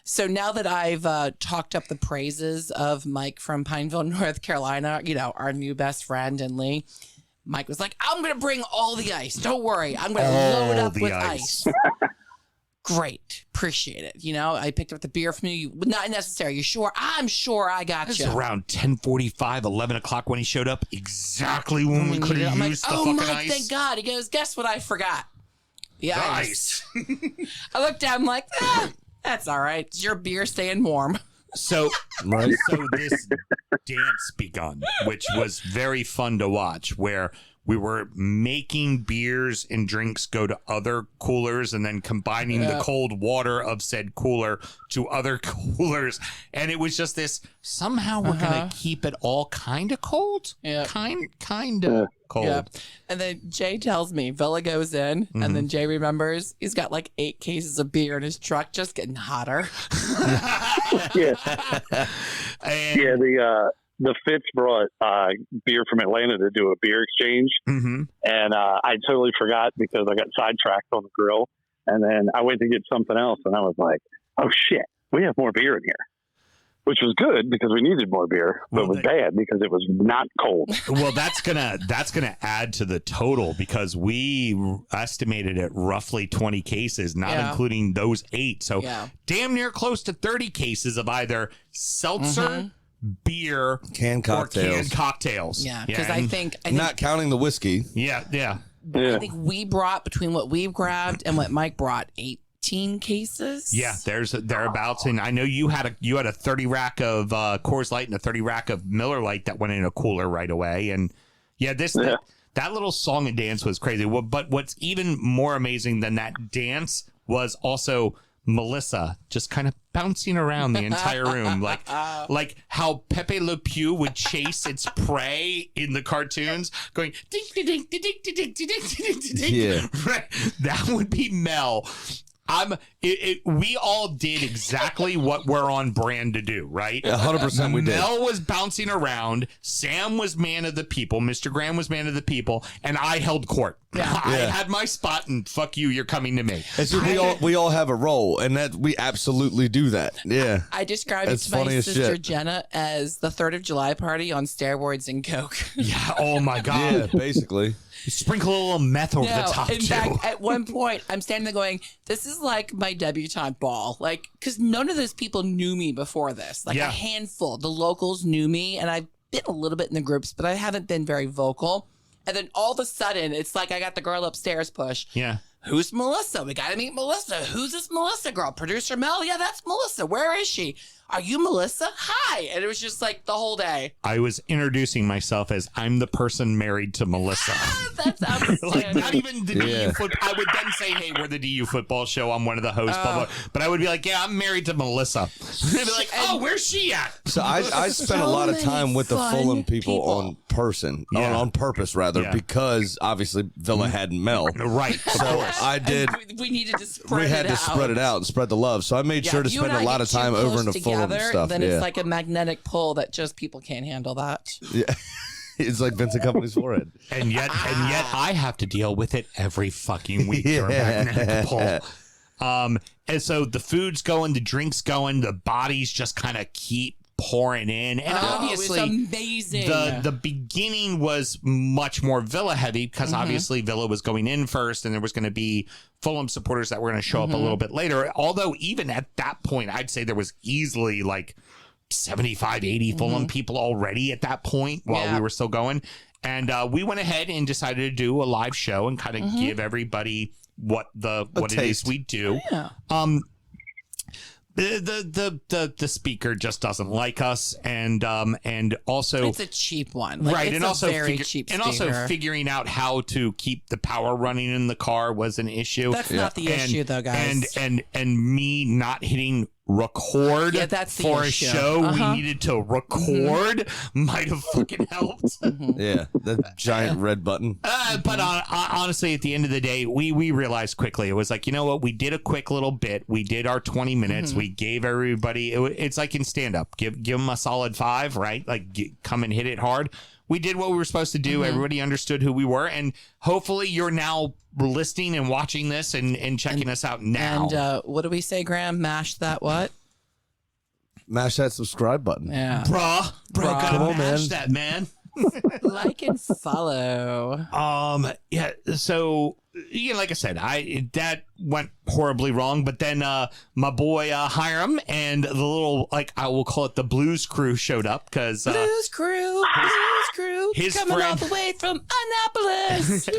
So now that I've talked up the praises of Mike from Pineville, North Carolina, our new best friend and Lee, Mike was like, I'm going to bring all the ice. Don't worry. I'm going to load up with ice. Great. Appreciate it. I picked up the beer from you. Not necessary. You sure? I'm sure I got you. It was around 10:45, 11 o'clock when he showed up. Exactly when we could have used the fucking Mike, ice. thank God. He goes, guess what I forgot? The ice. I looked down, I'm like, that's all right. It's your beer staying warm. So this dance begun, which was very fun to watch, where we were making beers and drinks go to other coolers and then combining the cold water of said cooler to other coolers. And it was just this, somehow we're going to keep it all kind of cold. Yeah. Kind of cold. Yeah. And then Jay tells me, Villa goes in, and then Jay remembers he's got 8 cases of beer in his truck, just getting hotter. The Fitz brought beer from Atlanta to do a beer exchange, and I totally forgot because I got sidetracked on the grill, and then I went to get something else, and I was like, "Oh shit, we have more beer in here," which was good because we needed more beer, but it was bad because it was not cold. Well, that's gonna add to the total because we estimated at roughly 20 cases, not including those 8, so damn near close to 30 cases of either seltzer. Beer, canned cocktails. Yeah, because I think not counting the whiskey. Yeah. I think we brought, between what we grabbed and what Mike brought, 18 cases. Yeah, thereabouts, and I know you had a 30 rack of Coors Light and a 30 rack of Miller Lite that went in a cooler right away, and that little song and dance was crazy. Well, but what's even more amazing than that dance was also Melissa just kind of bouncing around the entire room, like how Pepe Le Pew would chase its prey in the cartoons, going ding ding ding ding ding ding ding ding ding. Yeah, right. That would be Mel. We all did exactly what we're on brand to do, right? 100% we did. Mel was bouncing around. Sam was man of the people. Mr. Graham was man of the people. And I held court. I had my spot, and fuck you, you're coming to me. And so we all have a role, and that we absolutely do that. Yeah. I described it to my sister Jenna as the 3rd of July party on steroids and coke. Yeah. Oh my God. Yeah, basically. Sprinkle a little meth over the top, in too. fact, at one point, I'm standing there going, this is like my debutante ball. Because none of those people knew me before this. A handful. The locals knew me, and I've been a little bit in the groups, but I haven't been very vocal. And then all of a sudden, it's like I got the girl upstairs push. Yeah. Who's Melissa? We got to meet Melissa. Who's this Melissa girl? Producer Mel? Yeah, that's Melissa. Where is she? Are you Melissa? Hi. And it was just the whole day. I was introducing myself as I'm the person married to Melissa. That's outstanding. Not even the DU football. I would then say, hey, we're the DU football show. I'm one of the hosts. Blah, blah. But I would be like, yeah, I'm married to Melissa. They'd be like, oh, where's she at? So I spent a lot of time with the Fulham people on purpose, because obviously Villa had Mel. Right. So I did. We needed to spread it out. We had to spread it out and spread the love. So I made sure to spend a lot of time over in the Fulham stuff. Then it's like a magnetic pull that just people can't handle that. Yeah. It's like Vincent Company's forehead. And yet I have to deal with it every fucking week. Magnetic pull. And so the food's going, the drink's going, the bodies just kind of keep pouring in. And obviously, it was amazing. The beginning was much more Villa heavy because obviously Villa was going in first and there was going to be Fulham supporters that were going to show up a little bit later. Although even at that point, I'd say there was easily like 75, 80 Fulham people already at that point while we were still going. And we went ahead and decided to do a live show and kind of give everybody what it is we do. Yeah. The speaker just doesn't like us, and also it's a cheap one, like, right? It's and a also very cheap and also speaker. figuring out how to keep the power running in the car was an issue. That's not the issue, though, guys. And me not hitting record that's the for issue. a show we needed to record might have fucking helped. Yeah, the giant red button. But honestly, at the end of the day, we realized quickly, it was like, you know what? We did a quick little bit. We did our 20 minutes. We gave everybody, it's like in stand up, give them a solid 5, right? Like come and hit it hard. We did what we were supposed to do. Everybody understood who we were. And hopefully you're now listening and watching this and checking us out now. And what do we say, Graham? Mash that what? Mash that subscribe button. Yeah. Bruh, gotta Come on, mash man. that, man. Like and follow. Yeah, so yeah, like I said, that went horribly wrong, but then my boy Hiram and the little, like, I will call it the Blues Crew showed up because Blues Crew his coming all friend- the way from Annapolis.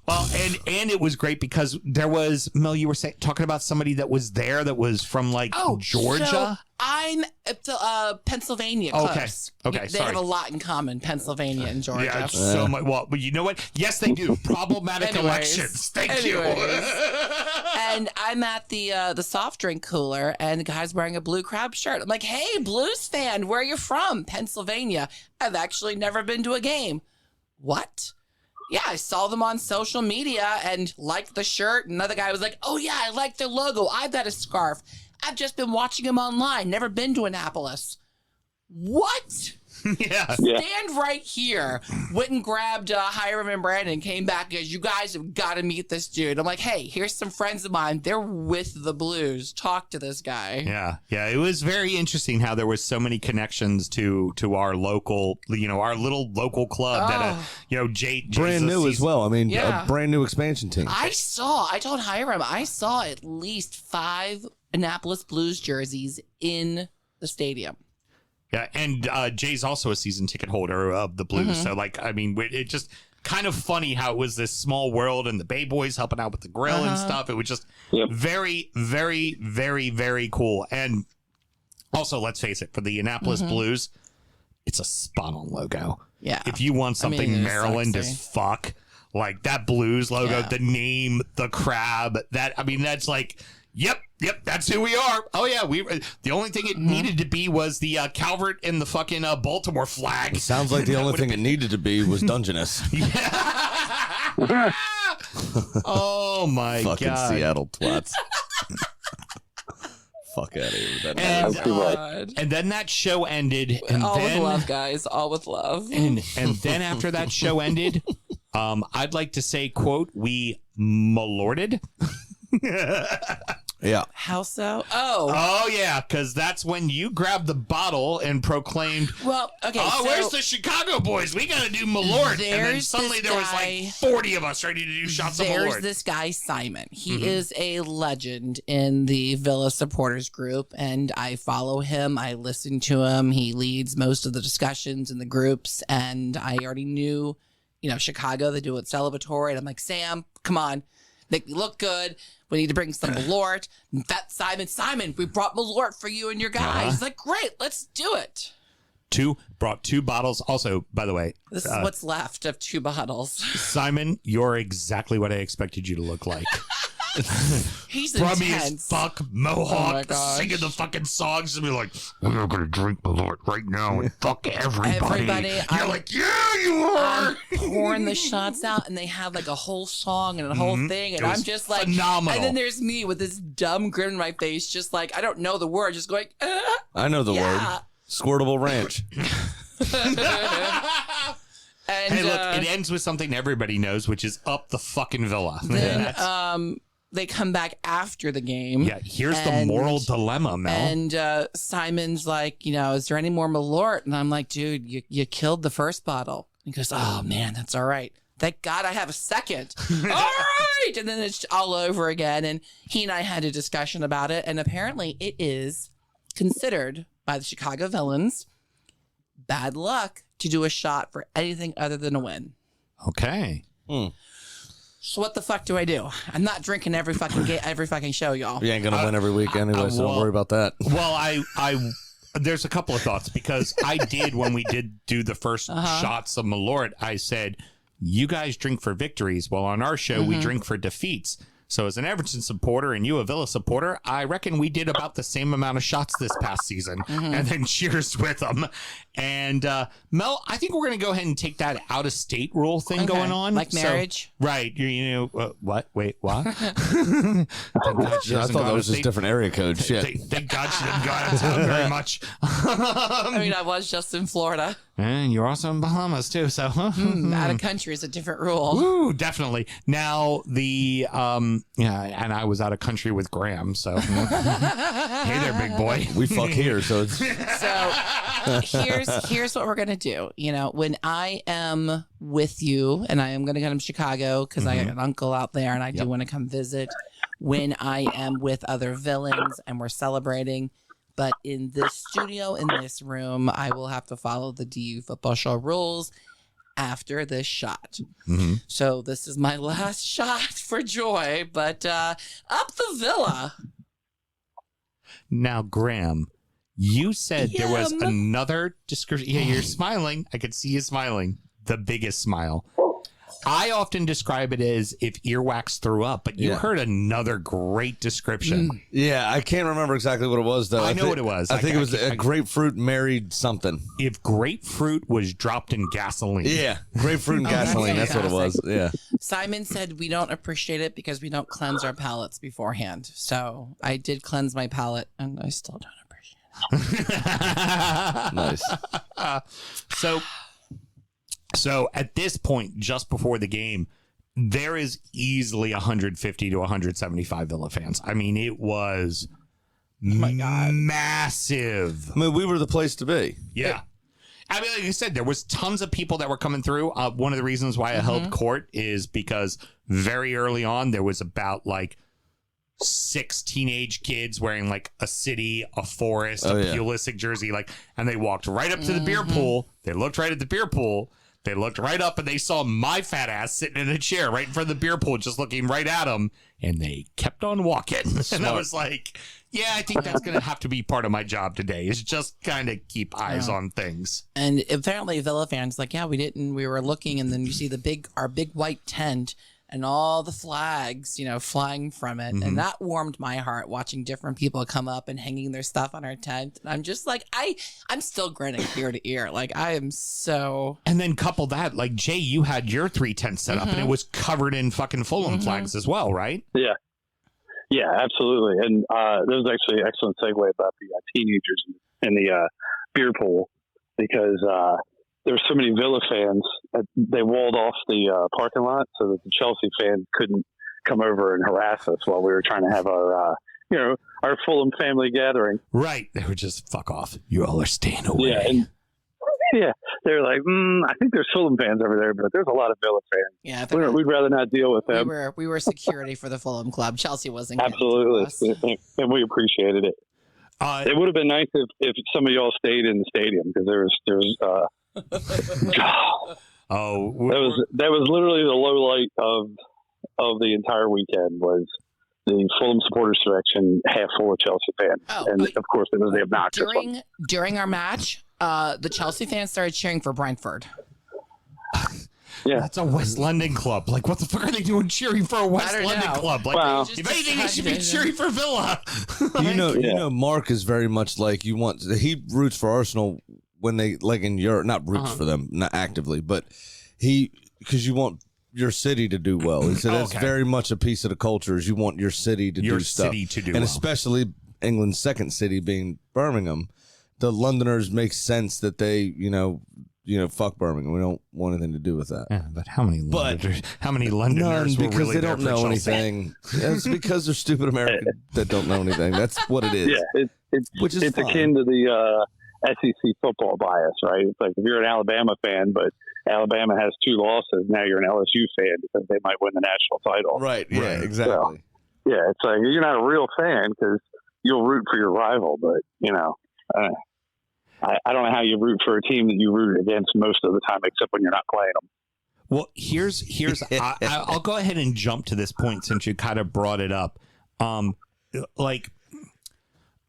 well, and it was great because there was, Mel, you were talking about somebody that was there that was from like Georgia. So I'm at the Pennsylvania close. Okay, They sorry. have a lot in common, Pennsylvania and Georgia. Yeah, it's so much. Well, but you know what? Yes, they do. Problematic elections. Thank you. And I'm at the soft drink cooler, and the guy's wearing a blue crab shirt. I'm like, "Hey, Blues fan, where are you from? Pennsylvania. I've actually never been to a game." What? Yeah, I saw them on social media and liked the shirt. Another guy was like, "Oh yeah, I like their logo. I've got a scarf. I've just been watching them online. Never been to Annapolis." What? Yeah. Stand right here. Went and grabbed Hiram and Brandon, came back because you guys have got to meet this dude. I'm like, hey, here's some friends of mine. They're with the Blues. Talk to this guy. Yeah. It was very interesting how there was so many connections to our local, our little local club that, Jay's Brand new as well. I mean, Yeah. a brand new expansion team. I told Hiram, I saw at least 5 Annapolis Blues jerseys in the stadium. Yeah, and Jay's also a season ticket holder of the Blues. So, it just kind of funny how it was this small world and the Bay Boys helping out with the grill and stuff. It was just very, very, very, very cool. And also, let's face it, for the Annapolis Blues, it's a spot-on logo. Yeah. If you want something it is Maryland sexy. as fuck, like that Blues logo, the name, the crab, that's like... Yep, that's who we are. Oh yeah, the only thing it needed to be was the Calvert and the fucking Baltimore flag. It sounds like the only thing it needed to be was Dungeness. Oh my Fucking god, Seattle twats. Fuck out of here with that. and then that show ended, and All then with love, guys. All with love. and then after that show ended, I'd like to say, quote, we malorded. Yeah. How so? Oh. Oh yeah, because that's when you grabbed the bottle and proclaimed, Well, okay. "Oh, so where's the Chicago boys? We got to do Malort." And then there's suddenly this there was guy- like 40 of us ready to do shots of There's Malort. this guy, Simon. He is a legend in the Villa supporters group, and I follow him. I listen to him. He leads most of the discussions in the groups, and I already knew, Chicago, they do it celebratory. And I'm like, Sam, come on. Make me look good. We need to bring some Malort. That's Simon, we brought Malort for you and your guys. He's like, great, let's do it. Brought 2 bottles. Also, by the way, This is what's left of 2 bottles. Simon, you're exactly what I expected you to look like. He's Brummy as intense. fuck, Oh mohawk, my gosh. singing the fucking songs, and be like, "I'm not gonna drink Malort right now and fuck everybody." You're like, "Yeah, you are." I'm pouring the shots out, and they have like a whole song and a whole thing, and It was I'm just like, phenomenal. And then there's me with this dumb grin on my face, just like I don't know the word, just going. I know the Yeah. word. Squirtable Ranch. And Hey, look, it ends with something everybody knows, which is up the fucking Villa. then, That's- they come back after the game. Yeah, here's the moral dilemma, Mel. And Simon's like, is there any more Malort? And I'm like, dude, you killed the first bottle. He goes, oh, man, that's all right. Thank God I have a second. All right. And then it's all over again. And he and I had a discussion about it. And apparently it is considered by the Chicago Villains bad luck to do a shot for anything other than a win. Okay. So what the fuck do I do? I'm not drinking every fucking show, y'all. You ain't gonna win every week anyway, so don't worry about that. Well, I there's a couple of thoughts because I did when we did do the first shots of Malort. I said, you guys drink for victories. Well, on our show, we drink for defeats. So as an Everton supporter and you a Villa supporter, I reckon we did about the same amount of shots this past season and then cheers with them. And Mel, I think we're going to go ahead and take that out-of-state rule thing going on. Like marriage? So, right. What? Wait, what? I thought that was just different area code shit. Thank God she didn't go out of town very much. I was just in Florida. And you're also in Bahamas, too. So out of country is a different rule. Ooh, definitely. Now, and I was out of country with Graham. So, hey there, big boy. We fuck here, so it's... So here's what we're gonna do. When I am with you, and I am gonna come to Chicago because I got an uncle out there, and I do want to come visit. When I am with other villains and we're celebrating, but in this studio, in this room, I will have to follow the DU Football Show rules after this shot. So this is my last shot for joy, but up the Villa. Now, Graham, you said there was another description. Yeah, you're smiling. I could see you smiling. The biggest smile. I often describe it as if earwax threw up, but you heard another great description. Yeah, I can't remember exactly what it was, though. I know what it was. I think it was a grapefruit married something. If grapefruit was dropped in gasoline. Yeah, grapefruit and gasoline. That's what it was. Yeah. Simon said we don't appreciate it because we don't cleanse our palates beforehand. So I did cleanse my palate, and I still don't appreciate it. Nice. So at this point, just before the game, there is easily 150 to 175 Villa fans. I mean, it was massive. I mean, we were the place to be. Yeah. I mean, like you said, there was tons of people that were coming through. One of the reasons why I held court is because very early on, there was about 6 teenage kids wearing a city, a forest, a Pulisic jersey, and they walked right up to the beer pool. They looked right at the beer pool. They looked right up and they saw my fat ass sitting in a chair right in front of the beer pool, just looking right at them. And they kept on walking. And I was like, yeah, I think that's going to have to be part of my job today, is just kind of keep eyes on things. And apparently Villa fans we were looking, and then you see our big white tent and all the flags, flying from it. And that warmed my heart, watching different people come up and hanging their stuff on our tent. And I'm just I'm still grinning ear to ear. I am so... And then couple that, Jay, you had your 3 tents set up and it was covered in fucking Fulham flags as well, right? Yeah. Yeah, absolutely. And there was actually an excellent segue about the teenagers in the beer pool, because there were so many Villa fans. They walled off the parking lot so that the Chelsea fans couldn't come over and harass us while we were trying to have our Fulham family gathering. Right. They were just, fuck off. You all are staying away. Yeah. They're like, I think there's Fulham fans over there, but there's a lot of Villa fans. Yeah. We'd rather not deal with them. We were security for the Fulham club. Chelsea wasn't. Absolutely. And we appreciated it. It would have been nice if some of y'all stayed in the stadium, because there's that was literally the low light of the entire weekend, was the Fulham supporters section half full of Chelsea fans. And of course it was the obnoxious one. During our match, the Chelsea fans started cheering for Brentford. Yeah, that's a West London club. What the fuck are they doing cheering for a West London club? If anything, they should be cheering for Villa. Mark is very much he roots for Arsenal when they in Europe, not roots for them, not actively, but because you want your city to do well. He said that's very much a piece of the culture, is you want your city to do stuff. And especially England's second city being Birmingham, the Londoners make sense that they, fuck Birmingham. We don't want anything to do with that. Yeah, but how many Londoners None, were because really they there don't for know Chelsea? anything. It's because they're stupid Americans that don't know anything. That's what it is. Yeah, Which is it's fine. akin to the SEC football bias, right? It's like if you're an Alabama fan, but Alabama has 2 losses, now you're an LSU fan because they might win the national title. Right. Yeah. Right. Exactly. Yeah, it's like you're not a real fan because you'll root for your rival, but I don't know how you root for a team that you root against most of the time, except when you're not playing them. Well, here's I'll go ahead and jump to this point since you kind of brought it up.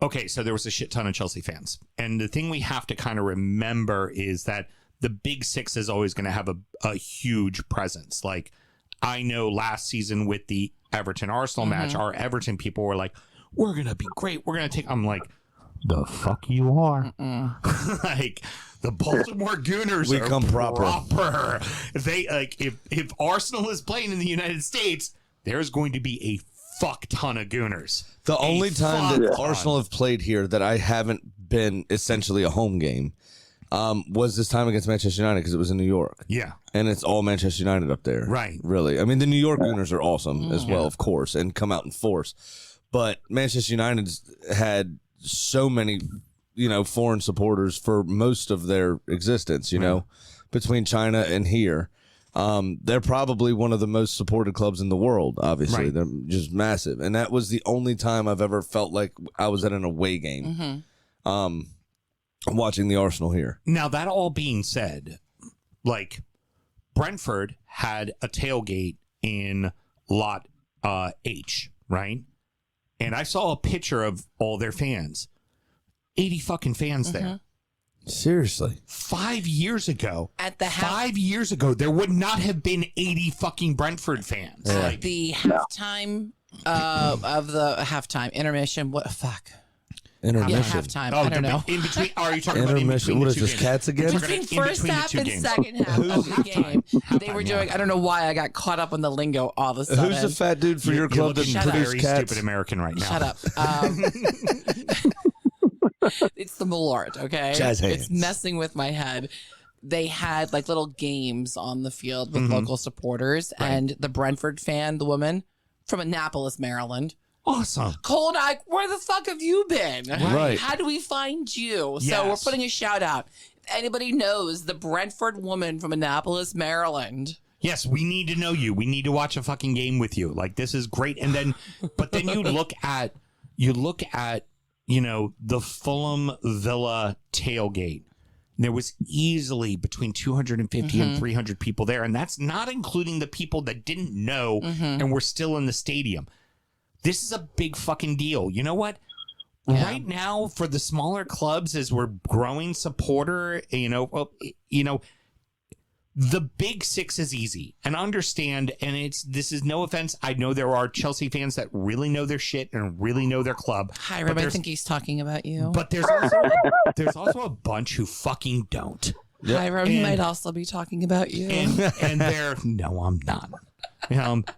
Okay, so there was a shit ton of Chelsea fans, and the thing we have to kind of remember is that the Big Six is always going to have a huge presence. Like, I know last season with the Everton Arsenal match, our Everton people were like, "We're gonna be great. We're gonna take." I'm like, the fuck you are. Like, the Baltimore Gooners We are come proper. They if Arsenal is playing in the United States, there's going to be a fuck ton of Gooners. The only time that fuck ton. Arsenal have played here that I haven't been essentially a home game was this time against Manchester United because it was in New York. Yeah. And it's all Manchester United up there. Right. Really. I mean, the New York Gooners are awesome as well, of course, and come out in force. But Manchester United's had so many, foreign supporters for most of their existence, between China and here. They're probably one of the most supported clubs in the world, obviously. Right. They're just massive. And that was the only time I've ever felt like I was at an away game watching the Arsenal here. Now, that all being said, like, Brentford had a tailgate in lot H, right? And I saw a picture of all their fans. 80 fucking fans there. Seriously. 5 years ago, At the 5 years ago, there would not have been 80 fucking Brentford fans. Yeah. Like, the halftime of the halftime intermission. What fuck? Yeah, Intermission. halftime. I don't know. In between, are you talking about in Intermission. between What the is two this, games? cats again? We're Between in first between the half two and games. second half of the game, they were doing. I don't know why I got caught up on the lingo all of a sudden. Who's the fat dude for your You're club that looking produce very cats? stupid American right now. Shut up. It's the Malort, okay? Jazz hands. It's messing with my head. They had like little games on the field with local supporters, and the Brentford fan, the woman from Annapolis, Maryland. Awesome. Cole and I, where the fuck have you been? Right. How do we find you? Yes. So we're putting a shout out. If anybody knows the Brentford woman from Annapolis, Maryland. Yes, we need to know you. We need to watch a fucking game with you. Like, this is great. And then, but then you look at, the Fulham Villa tailgate. There was easily between 250 and 300 people there. And that's not including the people that didn't know and were still in the stadium. This is a big fucking deal. You know what? Yeah. Right now, for the smaller clubs, as we're growing supporter, the Big Six is easy and understand. And this is no offense. I know there are Chelsea fans that really know their shit and really know their club. Hiram, I think he's talking about you. But there's also a bunch who fucking don't. Hiram And- might also be talking about you. And they're no, I'm not.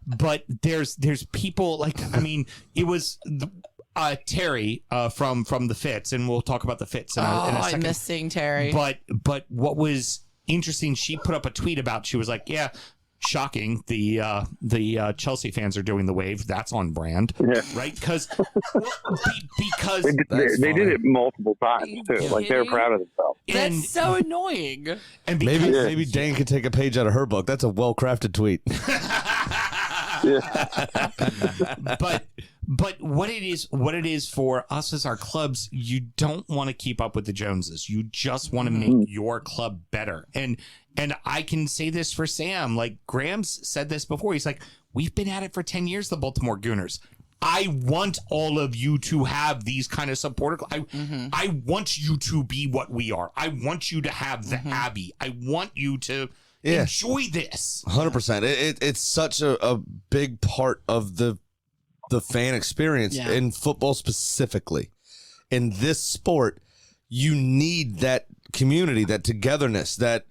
But there's people like, I mean, it was Terry from the Fits, and we'll talk about the Fits in a second. I miss seeing Terry. But what was interesting, she put up a tweet about, she was like, yeah, shocking, the Chelsea fans are doing the wave. That's on brand, right? Because They did it multiple times too. Are you Like they're kidding? proud of themselves. That's so annoying. and because, Maybe Dan could take a page out of her book. That's a well-crafted tweet. But what it is for us as our clubs, you don't want to keep up with the Joneses. You just want to make your club better. And I can say this for Sam. Like, Graham's said this before. He's like, we've been at it for 10 years, the Baltimore Gooners. I want all of you to have these kind of supporter. I want you to be what we are. I want you to have the Abbey. I want you to enjoy this. 100%. It's such a big part of the fan experience in football specifically. In this sport, you need that community, that togetherness, that,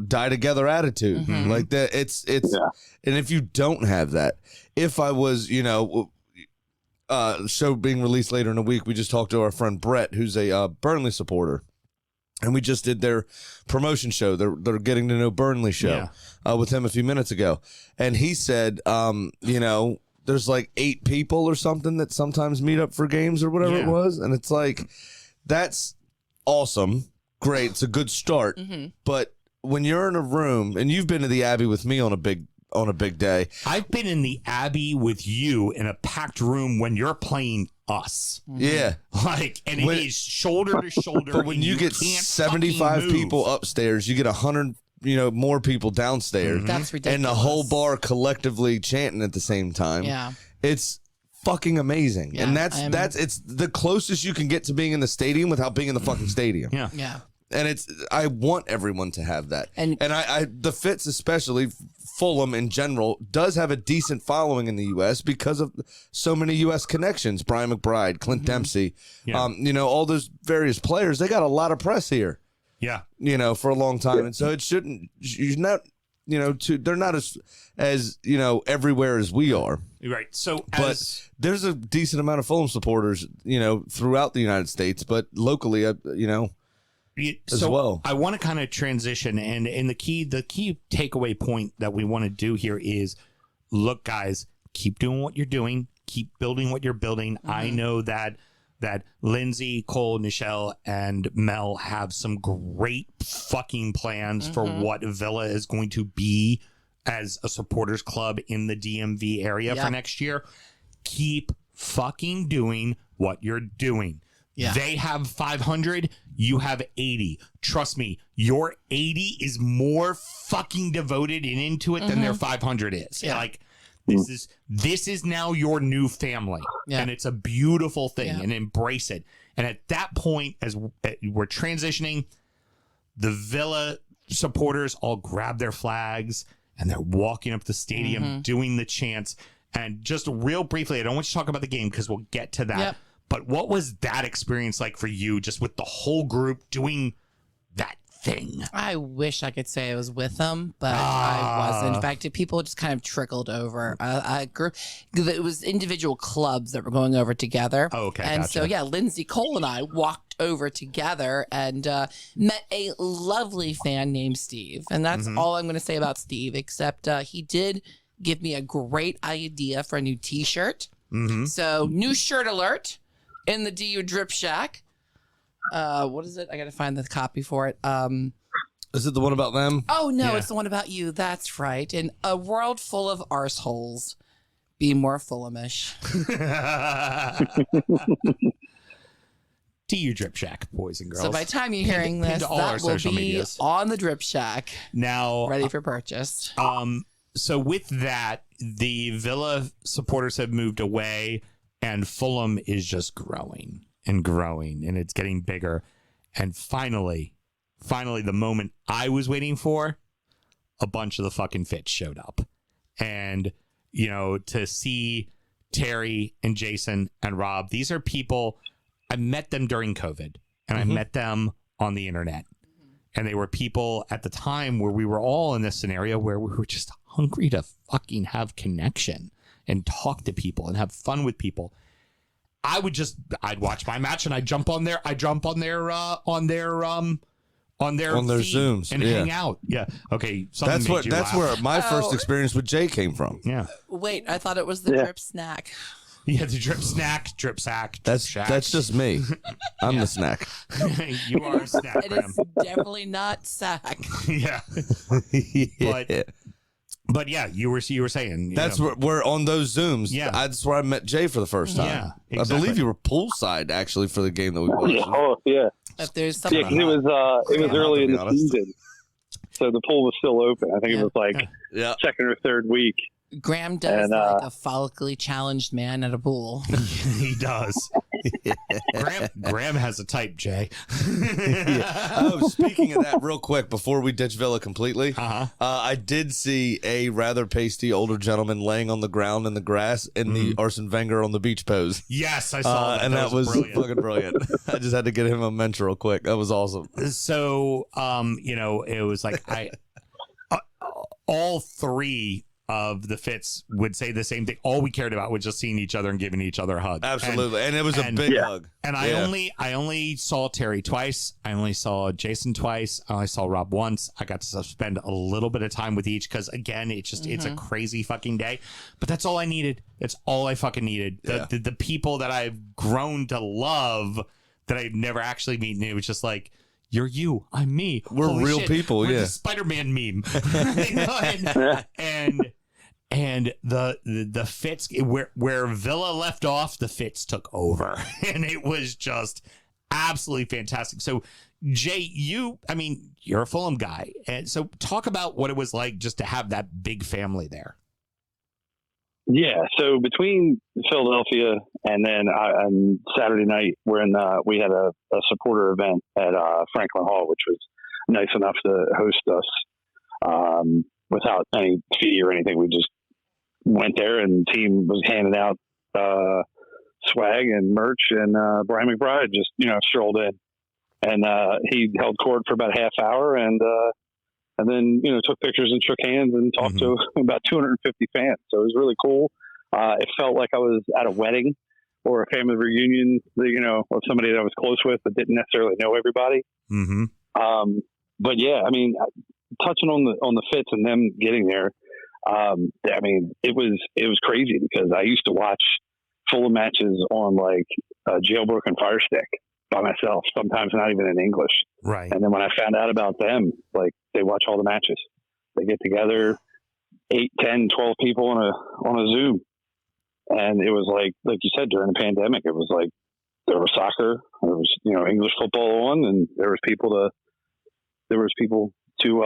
die together attitude. Like that. It's and if you don't have that, if I was, show being released later in the week, we just talked to our friend Brett, who's a Burnley supporter. And we just did their promotion show, their Getting to Know Burnley show with him a few minutes ago. And he said, there's like 8 people or something that sometimes meet up for games or whatever it was. And it's like, that's awesome. Great. It's a good start. Mm-hmm. But when you're in a room, and you've been to the Abbey with me on a big day. I've been in the Abbey with you in a packed room when you're playing us. Yeah. And it is shoulder to shoulder. But when you get 75 people upstairs, you get 100 more people downstairs. That's ridiculous. And the whole bar collectively chanting at the same time. Yeah. It's fucking amazing. Yeah, and it's the closest you can get to being in the stadium without being in the fucking stadium. Yeah. Yeah. And I want everyone to have that. And I the Fitz, especially Fulham in general, does have a decent following in the U.S. because of so many U.S. connections. Brian McBride, Clint Dempsey, all those various players. They got a lot of press here. Yeah. For a long time. And so it shouldn't, you're not, they're not as everywhere as we are. Right. So, but there's a decent amount of Fulham supporters, throughout the United States, but locally, as well. I want to kind of transition, and the key takeaway point that we want to do here is, look, guys, keep doing what you're doing, keep building what you're building. Mm-hmm. I know that Lindsay, Cole, Nichelle, and Mel have some great fucking plans for what Villa is going to be as a supporters club in the DMV area for next year. Keep fucking doing what you're doing. Yeah. They have 500, you have 80. Trust me, your 80 is more fucking devoted and into it than their 500 is. Yeah. This is now your new family, and it's a beautiful thing, and embrace it. And at that point, as we're transitioning, the Villa supporters all grab their flags and they're walking up the stadium, doing the chants. And just real briefly, I don't want you to talk about the game because we'll get to that. Yep. But what was that experience like for you, just with the whole group doing that thing? I wish I could say I was with them, but I wasn't. In fact, people just kind of trickled over. It was individual clubs that were going over together. Oh, okay. And gotcha. so, Lindsay, Cole, and I walked over together and met a lovely fan named Steve. And that's all I'm going to say about Steve, except he did give me a great idea for a new T-shirt. Mm-hmm. So, new shirt alert in the DU Drip Shack. What is it? I gotta find the copy for it. Is it the one about them? Oh no, it's the one about you. That's right. In a world full of arseholes, be more Fulhamish. DU Drip Shack, boys and girls. So by the time you're hearing this, that will be medias. On the Drip Shack. Now, ready for purchase. So with that, the Villa supporters have moved away, and Fulham is just growing and growing, and it's getting bigger. And finally, the moment I was waiting for, a bunch of the fucking Fitz showed up. And, to see Terry and Jason and Rob, these are people, I met them during COVID, and I met them on the internet. And they were people at the time where we were all in this scenario where we were just hungry to fucking have connection and talk to people and have fun with people. I'd watch my match and I'd jump on their Zooms and hang out. Yeah. Okay. That's where my first experience with Jay came from. Yeah. Wait, I thought it was the drip snack. Yeah, the drip snack, drip sack. That's just me. I'm the snack. You are a snack. It is definitely not sack. Yeah. But yeah, you were saying that's where we're on those Zooms. Yeah, that's where I met Jay for the first time. Yeah, exactly. I believe you were poolside actually for the game that we watched. Oh yeah. If there's something, because it was early in the season, so the pool was still open. I think it was like second or third week. Graham does like a follically challenged man at a pool. He does. Graham has a type, Jay. Oh, speaking of that, real quick, before we ditch Villa completely, I did see a rather pasty older gentleman laying on the ground in the grass in the Arsene Wenger on the beach pose. Yes, I saw that. And that was fucking brilliant. I just had to get him a mention real quick. That was awesome. So, it was like all three of the Fitz would say the same thing. All we cared about was just seeing each other and giving each other a hug. Absolutely. And it was a big hug. And I only saw Terry twice. I only saw Jason twice. I only saw Rob once. I got to spend a little bit of time with each because, again, it's a crazy fucking day. But that's all I needed. It's all I fucking needed. The people that I've grown to love that I've never actually met. It was just like, you're you, I'm me. We're Holy real shit. people, We're yeah. the Spider-Man meme. and the Fitz, where Villa left off, the Fitz took over. And it was just absolutely fantastic. So, Jay, you're a Fulham guy. And so talk about what it was like just to have that big family there. Yeah, so between Philadelphia and then on Saturday night, we had a supporter event at Franklin Hall, which was nice enough to host us without any fee or anything. We just went there, and the team was handing out swag and merch, and Brian McBride just strolled in, and he held court for about a half hour, and then, took pictures and shook hands and talked to about 250 fans. So it was really cool. It felt like I was at a wedding or a family reunion, of somebody that I was close with but didn't necessarily know everybody. Mm-hmm. But yeah, touching on the Fitz and them getting there, it was crazy because I used to watch Fulham matches on like a jailbroken Fire Stick by myself, sometimes not even in English. Right. And then when I found out about them, like they watch all the matches. They get together, 8, 10, 12 people on a Zoom. And it was like you said, during the pandemic, it was like there was soccer, there was, English football on, and there was people to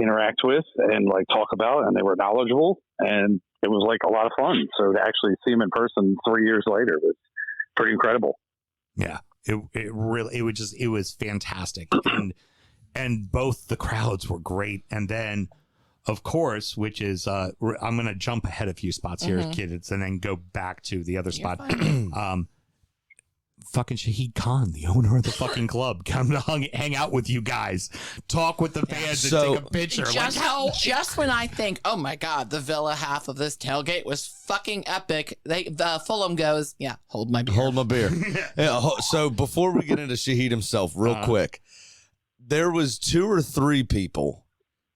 interact with and like talk about, and they were knowledgeable, and it was like a lot of fun. So to actually see them in person 3 years later was pretty incredible. Yeah, it was fantastic, and both the crowds were great. And then, of course, which is I'm going to jump ahead a few spots here, kids, and then go back to the other spot. Fucking Shahid Khan, the owner of the fucking club, come to hang out with you guys, talk with the fans, and take a picture. Just when I think, oh my God, the Villa half of this tailgate was fucking epic, Fulham goes, yeah, hold my beer. Hold my beer. So before we get into Shahid himself, real quick, there was 2 or 3 people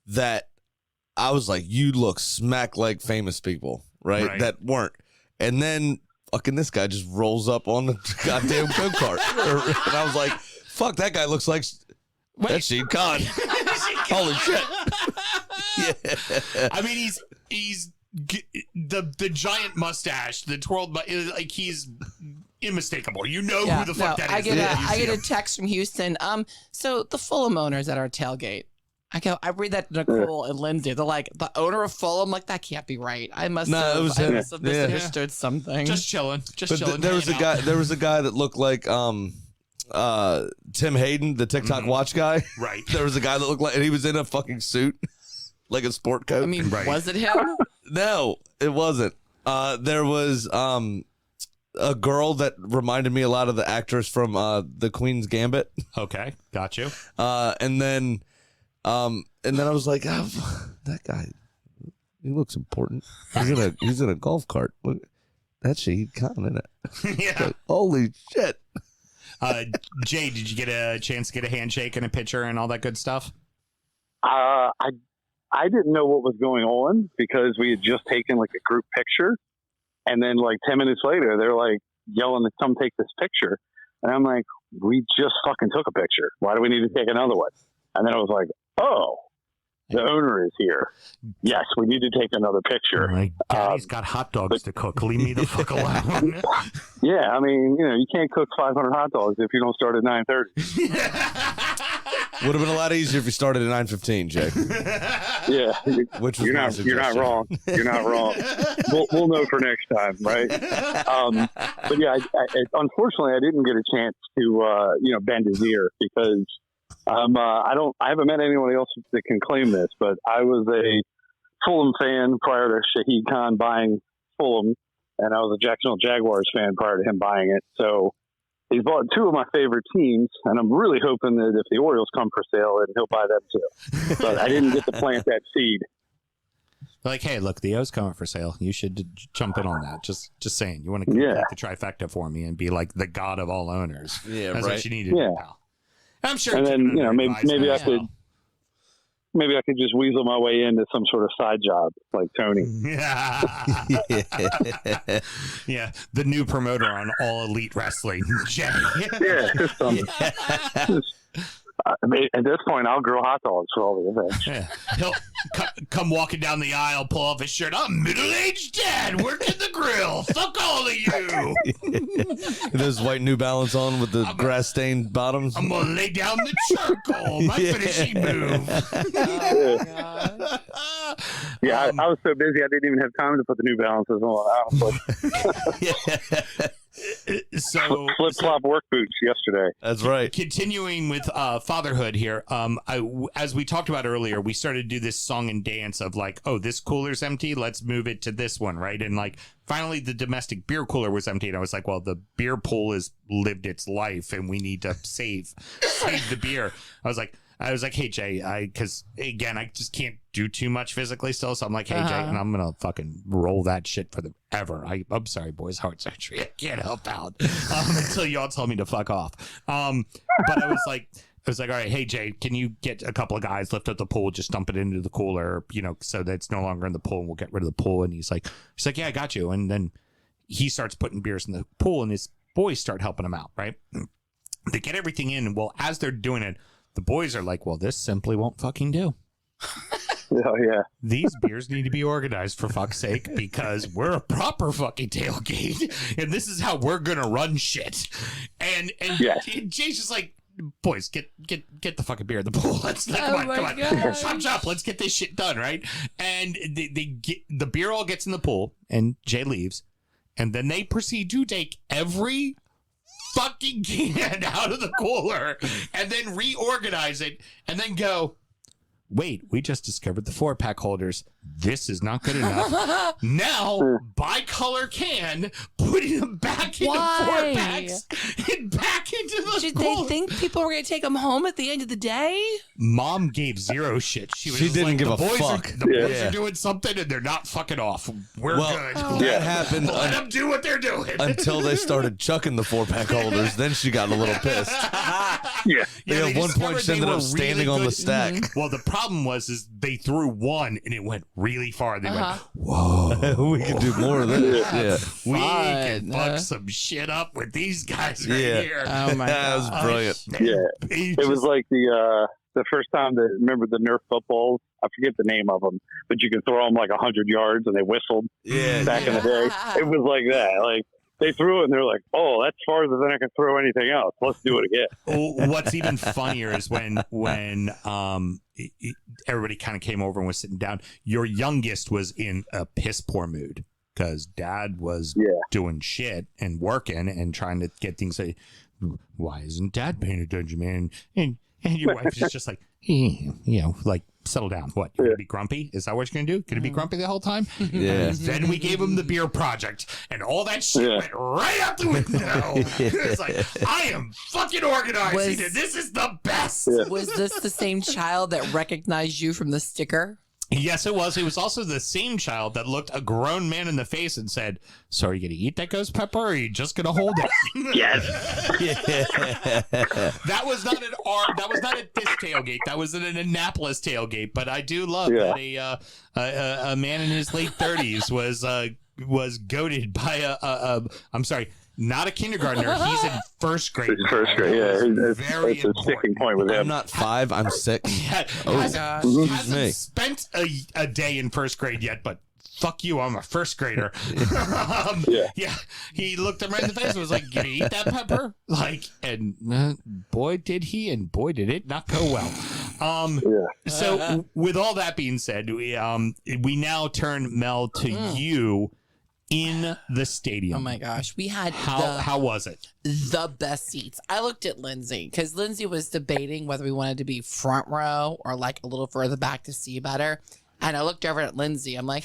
that I was like, you look smack like famous people, right? That weren't. And then fucking this guy just rolls up on the goddamn go-kart. And I was like, fuck, that guy looks like that's Shahid Khan. Holy shit. Yeah. He's the giant mustache, the twirled, like he's unmistakable. Who the fuck that is. I get a text from Houston. So the Fulham owners at our tailgate. I read that to Nicole and Lindsay. They're like, the owner of Fulham, like, that can't be right. I must have misunderstood something. Just chilling. There was a guy that looked like Tim Hayden, the TikTok watch guy. Right. There was a guy that looked like, and he was in a fucking suit, like a sport coat. Was it him? No, it wasn't. There was a girl that reminded me a lot of the actress from The Queen's Gambit. Okay, got you. And then I was like, oh, that guy, he looks important. He's in a golf cart. Look, that's Shahid Khan, isn't it? Yeah. Like, holy shit. Jay, did you get a chance to get a handshake and a picture and all that good stuff? I didn't know what was going on because we had just taken like a group picture, and then like 10 minutes later, they're like yelling to come take this picture, and I'm like, we just fucking took a picture. Why do we need to take another one? And then I was like, oh, the owner is here. Yes, we need to take another picture. My daddy's got hot dogs to cook. Leave me the fuck alone. Yeah, you can't cook 500 hot dogs if you don't start at 9:30. Would have been a lot easier if you started at 9:15, Jay. Yeah, which was you're not wrong. You're not wrong. We'll know for next time, right? But yeah, unfortunately, I didn't get a chance to bend his ear because. I haven't met anyone else that can claim this, but I was a Fulham fan prior to Shahid Khan buying Fulham, and I was a Jacksonville Jaguars fan prior to him buying it. So he's bought 2 of my favorite teams, and I'm really hoping that if the Orioles come for sale, and he'll buy them too. But I didn't get to plant that seed. Like, hey, look, the O's coming for sale. You should jump in on that. Just saying. You want to complete the trifecta for me and be like the god of all owners. Yeah, That's right. what you need to do, pal. I'm sure. And then, maybe I could just weasel my way into some sort of side job like Tony. Yeah, the new promoter on All Elite Wrestling, Jay. I mean, at this point, I'll grill hot dogs for all the events. Yeah. He'll come walking down the aisle, pull off his shirt. I'm middle-aged dad working the grill. Fuck all of you. Those white New Balance on with the grass-stained bottoms. I'm going to lay down the charcoal. My finishing move. I was so busy I didn't even have time to put the New Balances on. I was like, flip-flop work boots yesterday. That's right. Continuing with fatherhood here, as we talked about earlier, we started to do this song and dance of like, oh, this cooler's empty, let's move it to this one, right? And like finally the domestic beer cooler was empty, and I was like, well, the beer pool has lived its life and we need to save the beer. I was like, hey, Jay, because again, I just can't do too much physically still. So I'm like, hey, Jay, and I'm going to fucking roll that shit for the ever. I'm sorry, boys, heart surgery. I can't help out until y'all tell me to fuck off. But I was like, all right, hey, Jay, can you get a couple of guys, lift up the pool, just dump it into the cooler, so that it's no longer in the pool and we'll get rid of the pool. And he's like, yeah, I got you. And then he starts putting beers in the pool and his boys start helping him out, right? They get everything in. Well, as they're doing it, the boys are like, well, this simply won't fucking do. Oh, yeah. These beers need to be organized for fuck's sake because we're a proper fucking tailgate and this is how we're going to run shit. And Jay's just like, boys, get the fucking beer in the pool. Let's come on. Chop. Let's get this shit done, right? And they get the beer all gets in the pool and Jay leaves. And then they proceed to take every fucking can out of the cooler and then reorganize it and then go, wait, we just discovered the 4-pack holders. This is not good enough. Now, bi-color can, putting them back into 4-packs and back into the Did cooler. they think people were going to take them home at the end of the day? Mom gave zero shit. She didn't like, give the a boys fuck. The boys are doing something and they're not fucking off. We're good. That happened Let them do what they're doing. until they started chucking the 4-pack holders. Then she got a little pissed. They at one point she ended up standing on the stack. Well, the problem is they threw one and it went really far. They went, whoa, we can do more of this. we can fuck some shit up with these guys right here. Oh my god, that was brilliant. It was like the first time that, remember the Nerf footballs? I forget the name of them, but you could throw them like 100 yards and they whistled back in the day. It was like that. Like, they threw it and they're like, oh, that's farther than I can throw anything else. Let's do it again. What's even funnier is when everybody kind of came over and was sitting down, your youngest was in a piss poor mood because dad was doing shit and working and trying to get things. Why isn't dad paying attention, man? And your wife is just like, like, settle down. What, you're going to be grumpy? Is that what you're going to do? Going to be grumpy the whole time? Yeah. Then we gave him the beer project, and all that shit went right out the window. It's like, I am fucking organizing it. This is the best. Was this the same child that recognized you from the sticker? Yes, it was. It was also the same child that looked a grown man in the face and said, so are you going to eat that ghost pepper or are you just going to hold it? Yes. That was not at this tailgate. That was at an Annapolis tailgate. But I do love that a man in his late 30s was goaded by I'm sorry, not a kindergartner. He's in first grade. First grade, yeah. Very it's a sticking point with him. I'm not 5, I'm 6. Hasn't spent a day in first grade yet, but fuck you, I'm a first grader. He looked him right in the face and was like, "Gonna eat that pepper?" Like, and boy did he, and boy did it not go well. So with all that being said, we now turn Mel to you in the stadium. Oh my gosh, we had how was it? The best seats. I looked at Lindsay because Lindsay was debating whether we wanted to be front row or like a little further back to see better. And I looked over at Lindsay. I'm like,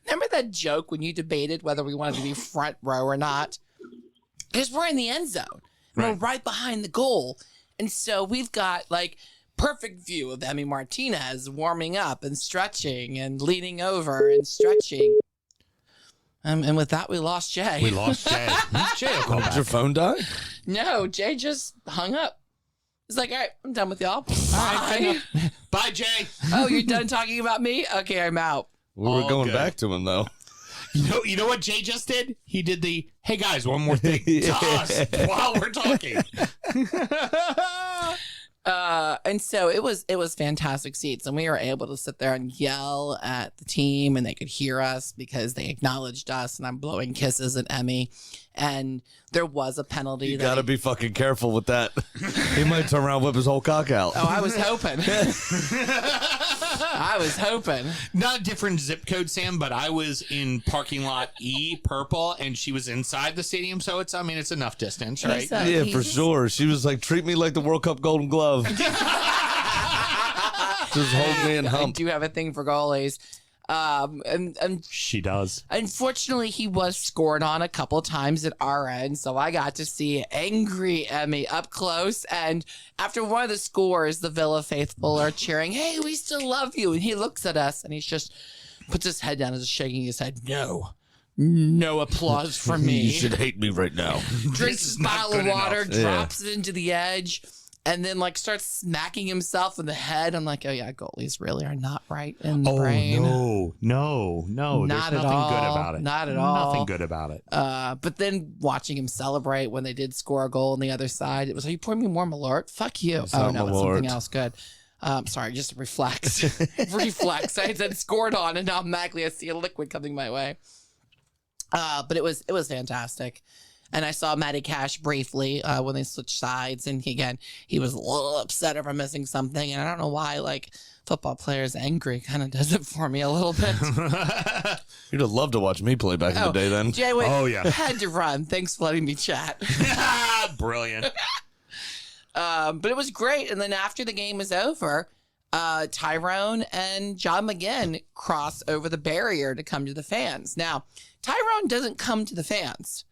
remember that joke when you debated whether we wanted to be front row or not? Because we're in the end zone. We're right behind the goal. And so we've got like perfect view of Emmy Martinez warming up and stretching and leaning over and stretching. And with that, we lost Jay. We lost Jay. Jay will call Did back. your phone die? No, Jay just hung up. He's like, all right, I'm done with y'all. right, Bye. Bye, Jay. Oh, you're done talking about me? Okay, I'm out. We were All going good. back to him, though. You know what Jay just did? He did the, hey guys, one more thing to us while we're talking. And so it was fantastic seats, and we were able to sit there and yell at the team, and they could hear us because they acknowledged us, and I'm blowing kisses at Emmy. And there was a penalty. You got to be fucking careful with that. He might turn around and whip his whole cock out. Oh, I was hoping. I was hoping. Not a different zip code, Sam, but I was in parking lot E, purple, and she was inside the stadium, so it's enough distance, right? So Yeah, for sure. She was like, treat me like the World Cup Golden Glove. Just hold me and I hump. do have a thing for goalies. And She does. unfortunately, he was scored on a couple times at our end, so I got to see angry Emmy up close. And after one of the scores, the Villa faithful are cheering, "Hey, we still love you!" And he looks at us and he's just puts his head down and is shaking his head. No applause from me. You should hate me right now. Drinks is his not bottle of good water, enough. drops it into the edge, and then like starts smacking himself in the head. I'm like, oh yeah, goalies really are not right in the brain. No. Not There's at nothing all. good about it. Not at all. Nothing good about it. But then watching him celebrate when they did score a goal on the other side, it was, are you pouring me more Malort? Fuck you. It's Oh not no, it's something Malort. else good. Sorry, just reflex. Reflex. I said scored on, and now magically I see a liquid coming my way. But it was fantastic. And I saw Matty Cash briefly when they switched sides, and he was a little upset over missing something, and I don't know why. Like, football players angry kind of does it for me a little bit. You'd have loved to watch me play back in the day then. Jay, wait, Oh, yeah. had to run. Thanks for letting me chat. Brilliant. But it was great. And then after the game was over, Tyrone and John McGinn cross over the barrier to come to the fans. Now, Tyrone doesn't come to the fans.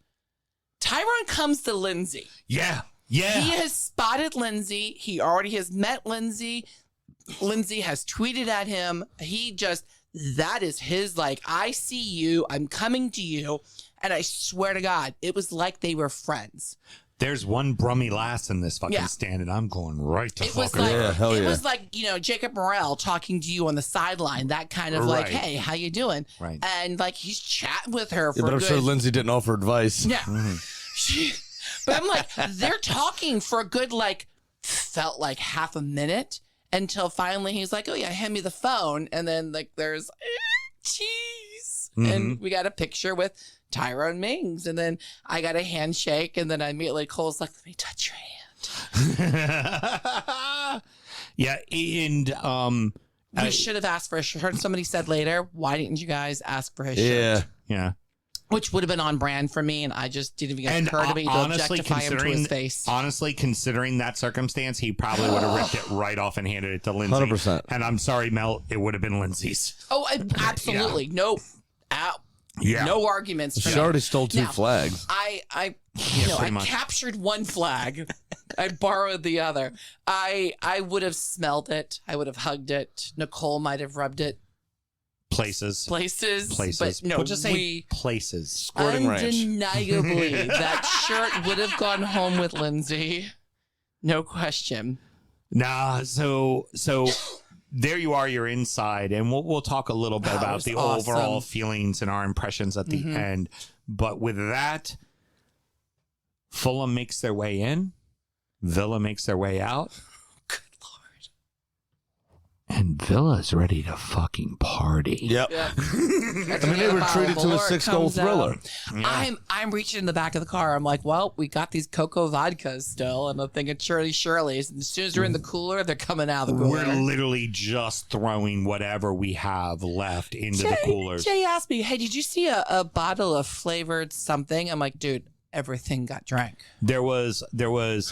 Tyrone comes to Lindsay. Yeah. He has spotted Lindsay. He already has met Lindsay. Lindsay has tweeted at him. That is his, like, I see you. I'm coming to you. And I swear to God, it was like they were friends. There's one brummy lass in this fucking stand, and I'm going right to It was fuck like, her. Yeah, hell it yeah. was like, Jacob Morrell talking to you on the sideline, that kind of like, Right. hey, how you doing? Right. And like, he's chatting with her for Yeah, but I'm a sure good, Lindsay didn't offer advice. yeah. But I'm like, they're talking for a good, like, felt like half a minute until finally he's like, oh yeah, hand me the phone. And then like, there's cheese. And we got a picture with Tyrone Mings. And then I got a handshake. And then immediately Cole's like, let me touch your hand. Yeah, and We should have asked for a shirt. Somebody said later, why didn't you guys ask for his Yeah. shirt? yeah. Which would have been on brand for me, and I just didn't even occur to me to objectify him to his face. Honestly, considering that circumstance, he probably would have ripped it right off and handed it to Lindsay. 100%. And I'm sorry, Mel, it would have been Lindsay's. Oh, absolutely. No, Yeah. no arguments for She me. already stole two Now, flags. I pretty much. captured one flag. I borrowed the other. I would have smelled it. I would have hugged it. Nicole might have rubbed it Places. places. Places. But no, We'll just say places. Squirting ranch. undeniably, that shirt would have gone home with Lindsay. No question. Nah, so there you are, you're inside, and we'll talk a little bit That about was the awesome. overall feelings and our impressions at the end. But with that, Fulham makes their way in, Villa makes their way out. Good Lord. And Villa's ready to fucking party. Yep. Yeah. I mean, they were treated to a 6-goal thriller. Yeah. I'm reaching in the back of the car. I'm like, well, we got these cocoa vodkas still, and I'm thinking Shirley's. And as soon as they're in the cooler, they're coming out of the We're cooler. literally just throwing whatever we have left into the coolers. Jay asked me, hey, did you see a bottle of flavored something? I'm like, dude, everything got drank. There was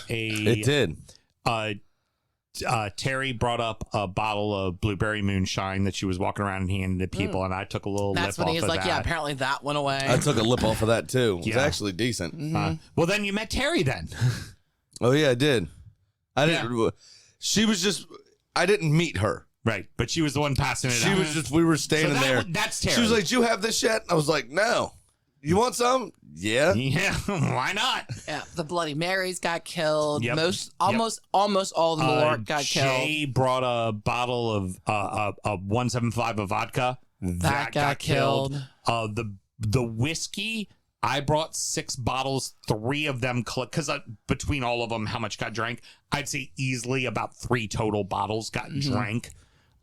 a It did. Terry brought up a bottle of blueberry moonshine that she was walking around and handing to people, and I took a little That's lip when off he's of like, that. yeah, apparently that went away. I took a lip off of that too. It was Yeah. actually decent. Well, then you met Terry then. Oh yeah, I did. I didn't. She was just. I didn't meet her. Right, but she was the one passing it She out. was just, we were standing there. That's She terrible. was like, "Do you have this yet?" I was like, "No." You want some? Yeah. Yeah, why not? Yeah, the Bloody Marys got killed. Yep. Almost all the Malort got Jay killed. brought a bottle of 175 of vodka. That got killed. The whiskey, I brought 6 bottles, 3 of them, because between all of them, how much got drank? I'd say easily about 3 total bottles got drank.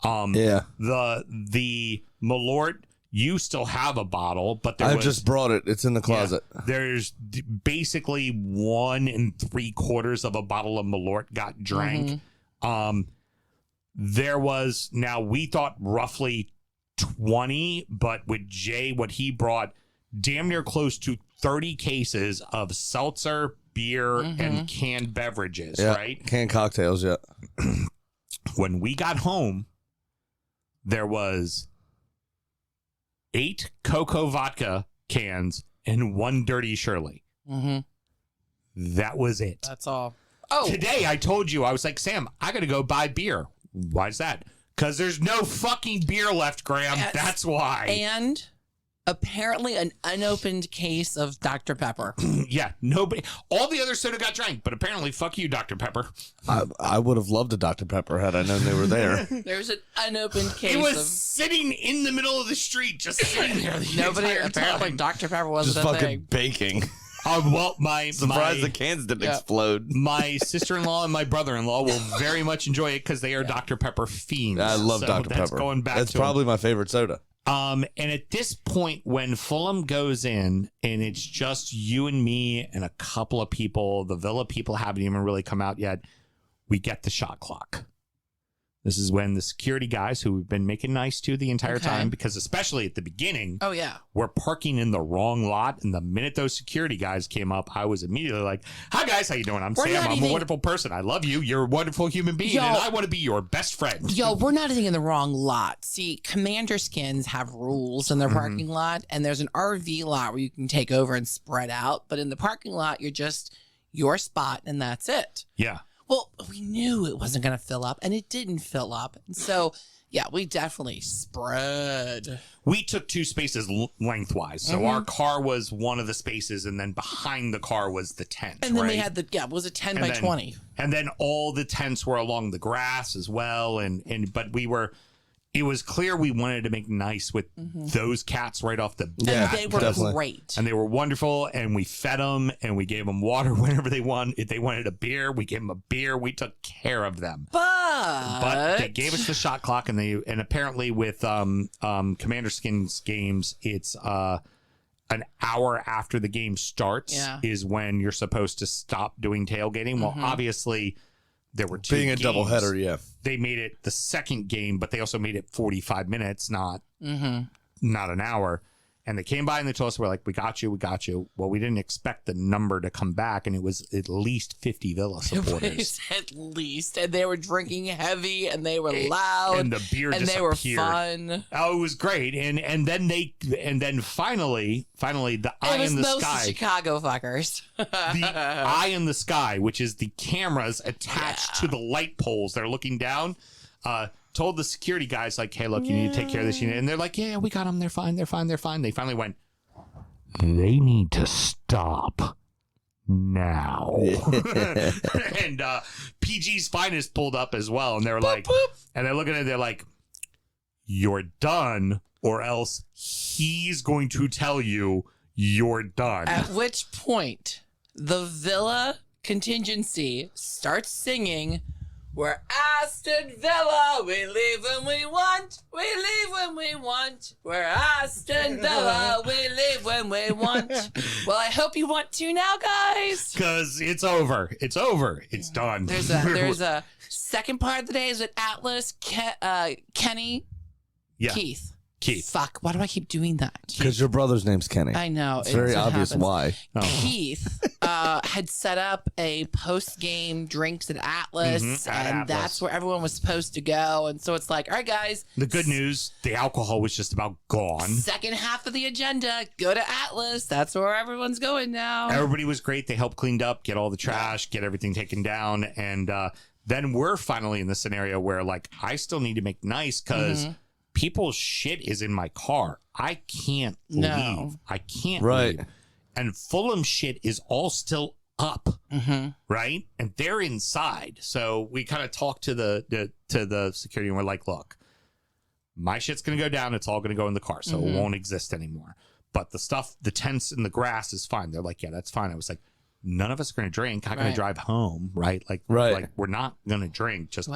Yeah. The Malort, you still have a bottle, but I just brought it. It's in the closet. There's basically 1 3/4 of a bottle of Malort got drank. There was, now we thought roughly 20, but with Jay, what he brought, damn near close to 30 cases of seltzer, beer, and canned beverages, right? Canned cocktails, yeah. When we got home, there was 8 Cocoa vodka cans and 1 Dirty Shirley. That was it. That's all. Oh, Today, I told you, I was like, Sam, I got to go buy beer. Why is that? Because there's no fucking beer left, Graham. Yes. That's why. and apparently an unopened case of Dr. Pepper. Yeah, nobody. All the other soda got drank, but apparently, fuck you, Dr. Pepper. I would have loved a Dr. Pepper had I known they were there. There's an unopened case It was of sitting in the middle of the street, just sitting there. The nobody. entire Apparently, time. Dr. Pepper Just wasn't a fucking thing. baking. Well, Surprised the cans didn't explode. my sister-in-law and my brother-in-law will very much enjoy it because they are Dr. Pepper fiends. I love So Dr. that's Pepper. Going back That's to probably my favorite soda. And at this point, when Fulham goes in and it's just you and me and a couple of people, the Villa people haven't even really come out yet, we get the shot clock. This is when the security guys, who we've been making nice to the entire time, because especially at the beginning, Oh yeah. we're parking in the wrong lot. And the minute those security guys came up, I was immediately like, "Hi guys, how you doing? I'm We're Sam. not I'm even- a wonderful person. I love you. You're a wonderful human being, Yo. and I want to be your best friend." Yo, we're not even in the wrong lot. See, Commander Skins have rules in their parking lot, and there's an RV lot where you can take over and spread out. But in the parking lot, you're just your spot, and that's it. Yeah. Well, we knew it wasn't going to fill up, and it didn't fill up. And so, yeah, we definitely spread. We took 2 spaces lengthwise. So our car was one of the spaces, and then behind the car was the tent. And then we right? had it was a 10 And by then- 20. And then all the tents were along the grass as well. But it was clear we wanted to make nice with those cats right off the bat. And they were definitely. great. And they were wonderful, and we fed them, and we gave them water whenever they wanted. If they wanted a beer, we gave them a beer. We took care of them. But they gave us the shot clock, and apparently with Commander Skin's games, it's an hour after the game starts is when you're supposed to stop doing tailgating. Well, obviously, there were 2 Being a games. doubleheader, yeah. They made it the second game, but they also made it 45 minutes, not an hour. And they came by and they told us, we're like, we got you. Well, we didn't expect the number to come back, and it was at least 50 Villa supporters. At least. And they were drinking heavy, and they were loud. And the beer and just they were appeared. fun. Oh, it was great. And then finally the eye It was in the those sky. Chicago fuckers. The eye in the sky, which is the cameras attached to the light poles that are looking down, told the security guys, like, "Hey, look, you need to take care of this unit." And they're like, "Yeah, we got them. They're fine. They finally went, "They need to stop now." And PG's Finest pulled up as well. And they were like, and they're looking at it, they're like, "You're done, or else he's going to tell you you're done." At which point, the Villa contingency starts singing, "We're Aston Villa, we leave when we want, we leave when we want. We're Aston Villa, we leave when we want." Well, I hope you want to now, guys. Because it's over. It's done. There's a second part of the day. Is it Atlas, Kenny, Yeah. Keith? Keith. Fuck, why do I keep doing that? Because your brother's name's Kenny. I know. It's very what obvious happens. why. Keith had set up a post-game drinks at Atlas, at and Atlas. that's where everyone was supposed to go. And so it's like, all right, guys, The good news, the alcohol was just about gone. second half of the agenda, go to Atlas. That's where everyone's going now. Everybody was great. They helped clean up, get all the trash, get everything taken down. And then we're finally in the scenario where like I still need to make nice because people's shit is in my car. I can't leave. I can't leave. And Fulham shit is all still up, right? And they're inside. So we kind of talked to the security and we're like, look, my shit's going to go down. It's all going to go in the car. So it won't exist anymore. But the stuff, the tents and the grass is fine. They're like, yeah, that's fine. I was like, none of us are going to drink. I'm going to drive home, right? Like we're not going to drink. Just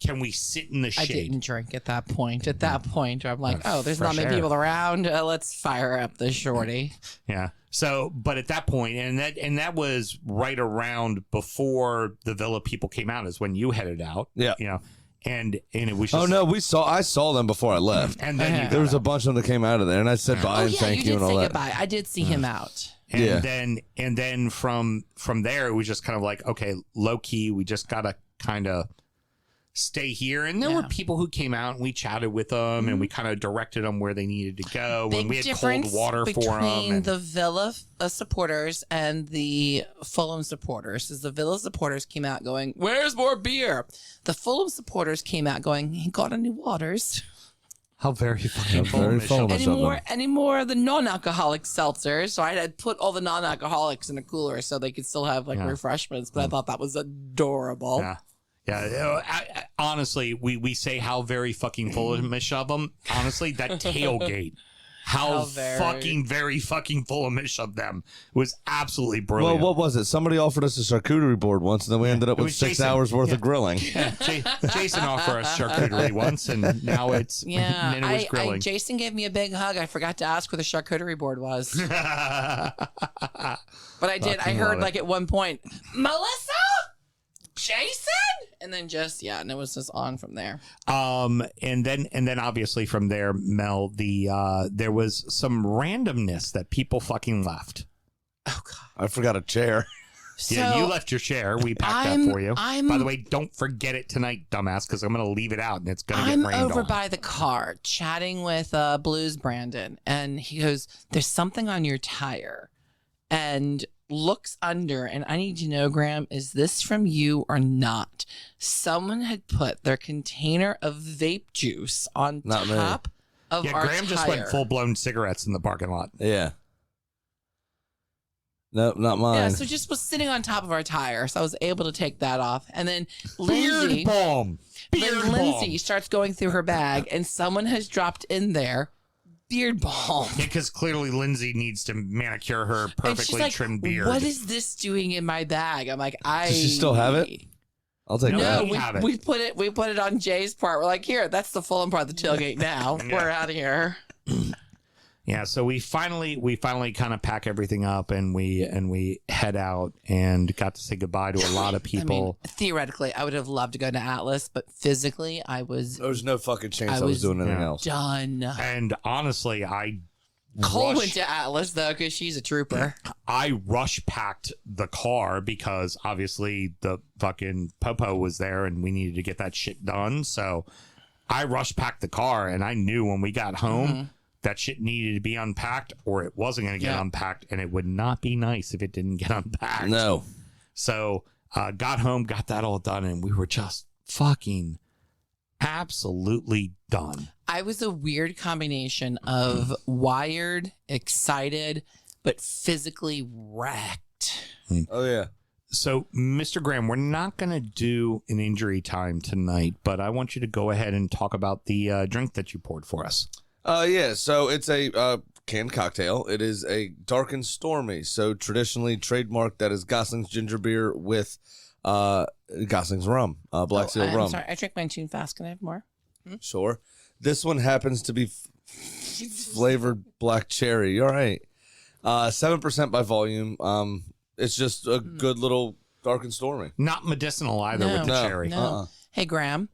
can we sit in the shade? I didn't drink at that point. At that point, I'm like, oh, there's not many people around. Let's fire up the shorty. Yeah. So, but at that point, and that was right around before the Villa people came out, is when you headed out. Yeah. You know, and it was just, oh no, I saw them before I left. And then there was a bunch of them that came out of there, and I said bye and thank you and all that. Goodbye. I did see him out. And then from there, it was just kind of like, okay, low key, we just gotta kind of stay here. And there were people who came out and we chatted with them and we kind of directed them where they needed to go. Big and we had cold water for them. Between the Villa supporters and the Fulham supporters, is the Villa supporters came out going, "Where's more beer?" The Fulham supporters came out going, "He got any waters?" How very fucking Fulham. Any more of the non-alcoholic seltzers? So I had put all the non-alcoholics in a cooler so they could still have like refreshments. But I thought that was adorable. Yeah. Yeah, honestly, we say how very fucking Fulhamish of them. Honestly, that tailgate, how fucking very fucking Fulhamish of them was absolutely brilliant. Well, what was it? Somebody offered us a charcuterie board once, and then we ended up with 6 hours worth of grilling. Yeah, Jason offered us charcuterie once, and now it's and it was grilling. Jason gave me a big hug. I forgot to ask where the charcuterie board was, but I did. I heard like at one point, Melissa. Jason, and then and it was just on from there. And then obviously from there, Mel, there was some randomness that people fucking left. Oh God, I forgot a chair. Yeah, you left your chair. We packed that for you. By the way, don't forget it tonight, dumbass, because I'm going to leave it out and it's going to get rained on. I'm over by the car chatting with Blues Brandon, and he goes, "There's something on your tire," and looks under, and I need to know, Graham, is this from you or not? Someone had put their container of vape juice on top of our Graham tire. Just went full-blown cigarettes in the parking lot. Yeah. No, not mine. Yeah, so just was sitting on top of our tire, so I was able to take that off. And then Lindsay, Lindsay starts going through her bag, and someone has dropped in there beard balm. Yeah, because clearly Lindsay needs to manicure her perfectly trimmed beard. What is this doing in my bag? I'm like, Does she still have it? I'll take that. No, we put it on Jay's part. We're like, here, that's the Fulham part of the tailgate now. We're out of here. Yeah, so we finally kind of pack everything up and we head out and got to say goodbye to a lot of people. I mean, theoretically, I would have loved to go to Atlas, but physically, there was no fucking chance I was doing anything else. Done. And honestly, Cole went to Atlas though because she's a trooper. I rush packed the car because obviously the fucking Popo was there and we needed to get that shit done. So I rush packed the car and I knew when we got home. That shit needed to be unpacked or it wasn't going to get unpacked, and it would not be nice if it didn't get unpacked. No. So got home, got that all done, and we were just fucking absolutely done. I was a weird combination of wired, excited, but physically wrecked. Oh, yeah. So, Mr. Graham, we're not going to do an injury time tonight, but I want you to go ahead and talk about the drink that you poured for us. Yeah, so it's a canned cocktail. It is a dark and stormy, so traditionally trademarked. That is Gosling's ginger beer with Gosling's rum, Black Seal rum. I'm sorry, I drank mine too fast. Can I have more? Sure. This one happens to be flavored black cherry. All right. 7% by volume. It's just a good little dark and stormy. Not medicinal either with the cherry. No. Hey, Graham.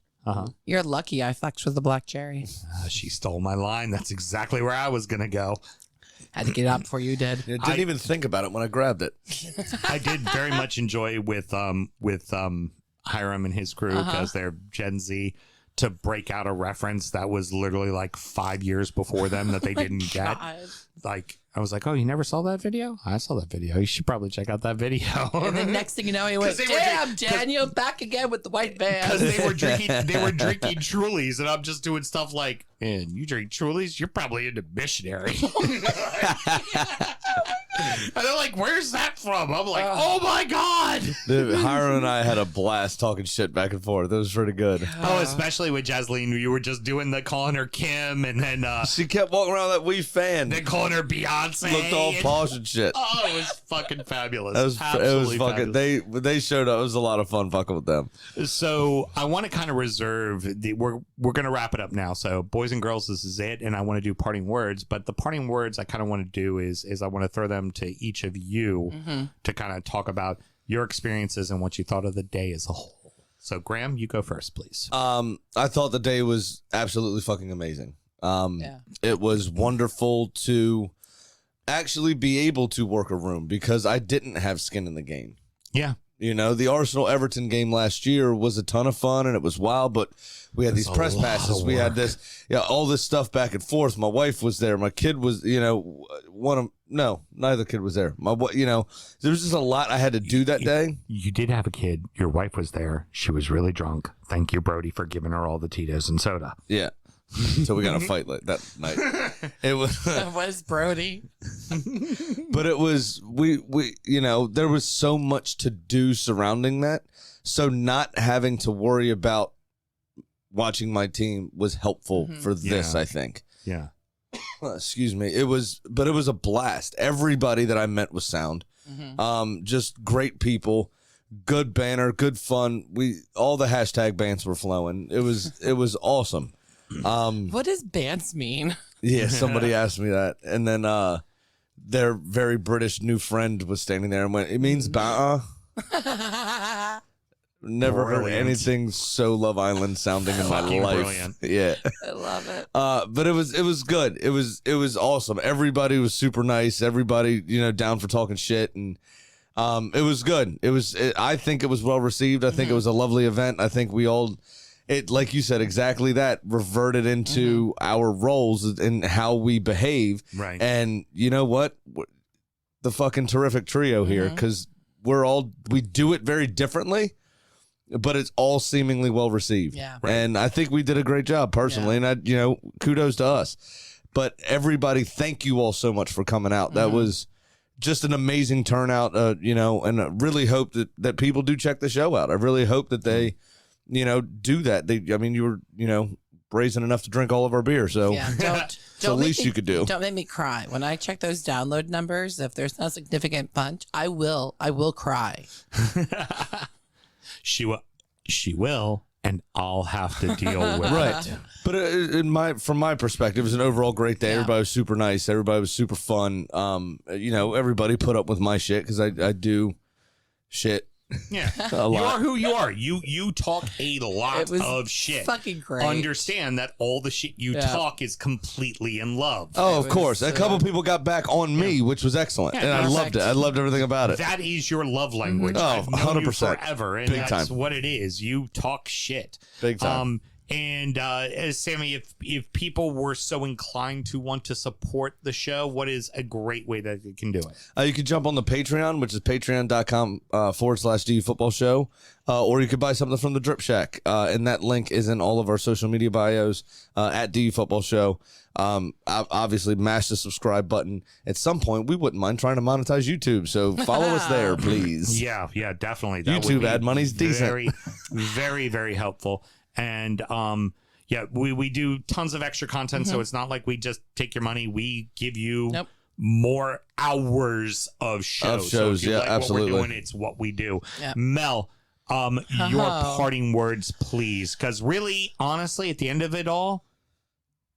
You're lucky I flexed with the black cherry. She stole my line. That's exactly where I was going to go. Had to get it out before you did. I didn't even think about it when I grabbed it. I did very much enjoy with Hiram and his crew because they're Gen Z to break out a reference that was literally like 5 years before them that they didn't get. Like, I was like, oh, you never saw that video? I saw that video. You should probably check out that video. And then next thing you know, he went, damn, Daniel, back again with the white van. Because they were drinking Trulies, and I'm just doing stuff like, man, you drink Trulies? You're probably into missionary. And they're like, where's that from? I'm like, oh my God. Dude, Hiram and I had a blast talking shit back and forth. It was pretty good. Oh, especially with Jasleen, you were just doing the calling her Kim, and then she kept walking around that wee fan. Then calling her Beyonce. Looked all posh and shit. Oh, it was fucking fabulous. It was fucking fabulous. they showed up. It was a lot of fun fucking with them. So I want to kind of reserve we're going to wrap it up now. So boys and girls, this is it, and I want to do parting words. But the parting words I kind of want to do is I want to throw them to each of you to kind of talk about your experiences and what you thought of the day as a whole. So Graham, you go first, please. I thought the day was absolutely fucking amazing. It was wonderful to actually be able to work a room because I didn't have skin in the game. Yeah. You know, the Arsenal-Everton game last year was a ton of fun, and it was wild, but we had these press passes. We had this, all this stuff back and forth. My wife was there. My kid was, neither kid was there. There was just a lot I had to do that day. You did have a kid. Your wife was there. She was really drunk. Thank you, Brody, for giving her all the Tito's and soda. Yeah. So we got a fight that night. It was Brody. But it was we there was so much to do surrounding that. So not having to worry about watching my team was helpful for this, I think. Yeah. Excuse me. It was a blast. Everybody that I met was sound. Just great people, good banner, good fun. All the hashtag bans were flowing. It was awesome. What does bants mean? Yeah, somebody asked me that, and then their very British new friend was standing there and went, "It means ba." Never heard anything so Love Island sounding in my life. Brilliant. Yeah, I love it. But it was good. It was awesome. Everybody was super nice. Everybody down for talking shit, and it was good. I think it was well received. I think it was a lovely event. I think we all. It, like you said, exactly that reverted into our roles and how we behave. Right. And you know what? The fucking terrific trio here, because we do it very differently, but it's all seemingly well received. Yeah. Right. And I think we did a great job personally. And kudos to us. But everybody, thank you all so much for coming out. That was just an amazing turnout, and I really hope that people do check the show out. I really hope that they, do that. You were, brazen enough to drink all of our beer. So it's the least you could do. Don't make me cry. When I check those download numbers, if there's not a significant punch, I will cry. She will, and I'll have to deal with right. it. But from my perspective, it was an overall great day. Everybody was super nice. Everybody was super fun. Everybody put up with my shit because I do shit. Yeah, you are who you are. You talk a lot of shit. Fucking great. Understand that all the shit you talk is completely in love. Oh, of course. A couple people got back on me, which was excellent, and I loved it. I loved everything about it. That is your love language. Oh, 100%. Forever, and Big that's time. what it is. You talk shit. Big time. And Sammy, if people were so inclined to want to support the show, what is a great way that they can do it? You can jump on the Patreon, which is patreon.com/DU Football Show, or you could buy something from the Drip Shack, and that link is in all of our social media bios at DU Football Show. Obviously, mash the subscribe button. At some point, we wouldn't mind trying to monetize YouTube, so follow us there, please. Yeah, definitely. That YouTube ad money's decent. Very, very, very helpful. And we do tons of extra content, so it's not like we just take your money. We give you more hours of shows. So if you like absolutely. What we're doing, it's what we do. Yep. Mel, your parting words, please, because really, honestly, at the end of it all,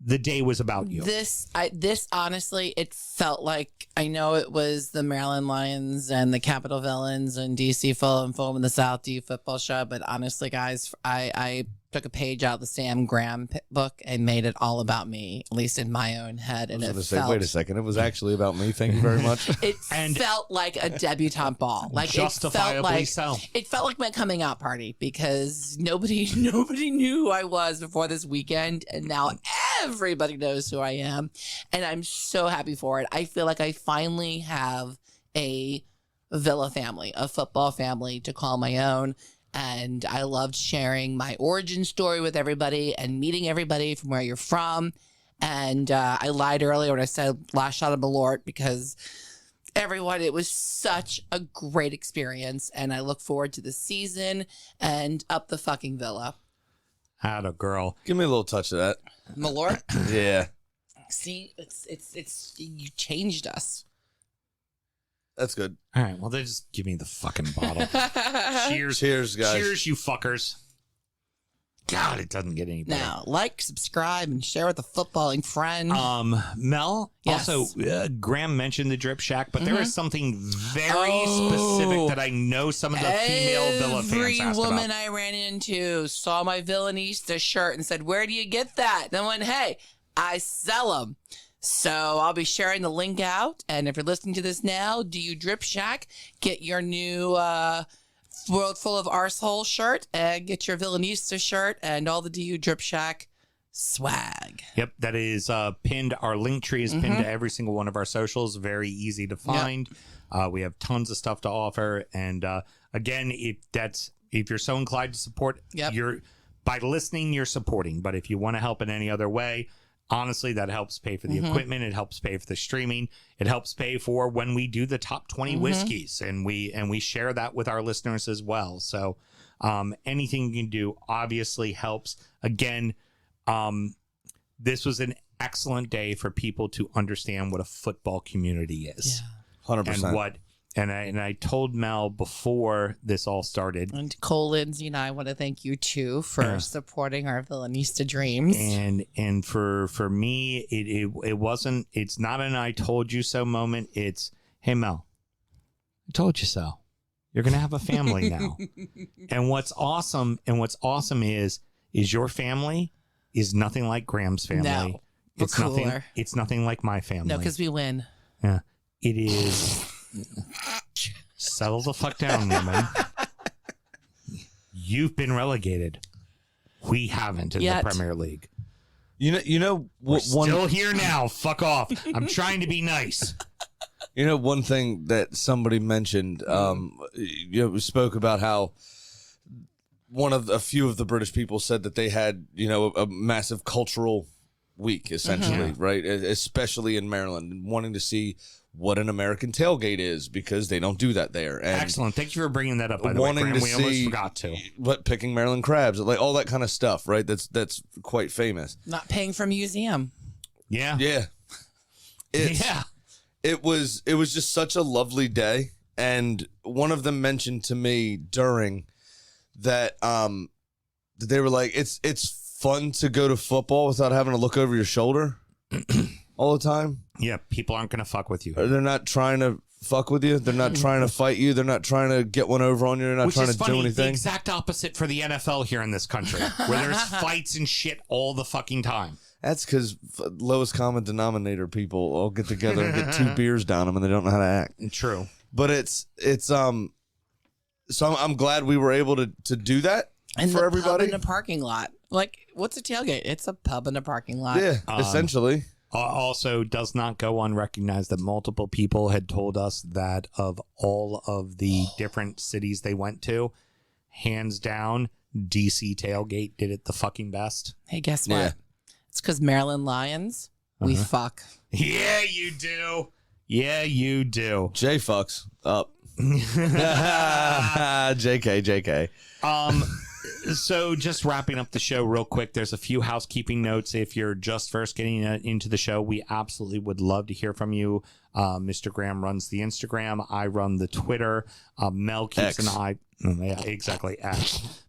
the day was about you. This honestly, it felt like, I know it was the Maryland Lions and the Capital Villains and DC Fulham and the South D football show, but honestly, guys, I took a page out of the Sam Graham book and made it all about me, at least in my own head. And wait a second, it was actually about me. Thank you very much. It felt like a debutante ball. Like justifiably so. It felt like my coming out party because nobody knew who I was before this weekend, and now everybody knows who I am, and I'm so happy for it. I feel like I finally have a Villa family, a football family to call my own. And I loved sharing my origin story with everybody and meeting everybody from where you're from. And I lied earlier when I said last shot of Malort because everyone, it was such a great experience. And I look forward to the season and up the fucking Villa. Atta girl. Give me a little touch of that. Malort? Yeah. See, it's you changed us. That's good. All right, well, they just give me the fucking bottle. Cheers. Cheers, guys. Cheers, you fuckers. God, it doesn't get any better. Now, like, subscribe, and share with a footballing friend. Mel, Yes. also, Graham mentioned the Drip Shack, but there is something very specific that I know some of the female Villa fans Every asked woman about. I ran into saw my Villanista shirt and said, "Where do you get that?" Then went, "Hey, I sell them." So I'll be sharing the link out. And if you're listening to this now, do you Drip Shack? Get your new World Full of Arsehole shirt and get your Villanista shirt and all the DU Drip Shack swag. Yep, that is pinned. Our link tree is pinned to every single one of our socials. Very easy to find. We have tons of stuff to offer. And again, if you're so inclined to support, by listening, you're supporting. But if you want to help in any other way, honestly, that helps pay for the equipment. It helps pay for the streaming. It helps pay for when we do the top 20 whiskeys, and we share that with our listeners as well. So anything you can do obviously helps. Again, this was an excellent day for people to understand what a football community is. 100%. And I told Mel before this all started. And Cole, Lindsay, and I want to thank you too for supporting our Villanista dreams. And for me, it's not an I told you so moment. It's, hey Mel, I told you so. You're gonna have a family now. And what's awesome is your family is nothing like Graham's family. No, it's cooler. nothing. It's nothing like my family. No, because we win. Yeah, it is. Settle the fuck down, woman. You've been relegated. We haven't in the Premier League. You know We're still here now. Fuck off. I'm trying to be nice. You know, one thing that somebody mentioned, we spoke about how a few of the British people said that they had, a massive cultural week, essentially, right? Especially in Maryland, wanting to see what an American tailgate is because they don't do that there. And excellent. Thank you for bringing that up, by the way, Graham. We almost forgot to. But picking Maryland crabs, like all that kind of stuff, right? That's quite famous. Not paying for a museum. Yeah. Yeah. It was just such a lovely day. And one of them mentioned to me during that they were like, it's fun to go to football without having to look over your shoulder all the time. Yeah, people aren't going to fuck with you. They're not trying to fuck with you. They're not trying to fight you. They're not trying to get one over on you. They're not trying to do anything. The exact opposite for the NFL here in this country, where there's fights and shit all the fucking time. That's because lowest common denominator people all get together and get 2 beers down them and they don't know how to act. True. But it's so I'm glad we were able to do that and for everybody. Pub in a parking lot. Like, what's a tailgate? It's a pub in a parking lot. Yeah, essentially. Also, does not go unrecognized that multiple people had told us that of all of the different cities they went to, hands down, DC Tailgate did it the fucking best. Hey, guess what? Yeah. It's because Maryland Lions, we fuck. Yeah, you do. Yeah, you do. Jay fucks up. JK. So just wrapping up the show real quick, there's a few housekeeping notes. If you're just first getting into the show, we absolutely would love to hear from you. Mr. Graham runs the Instagram. I run the Twitter. Mel keeps an eye. Yeah, exactly.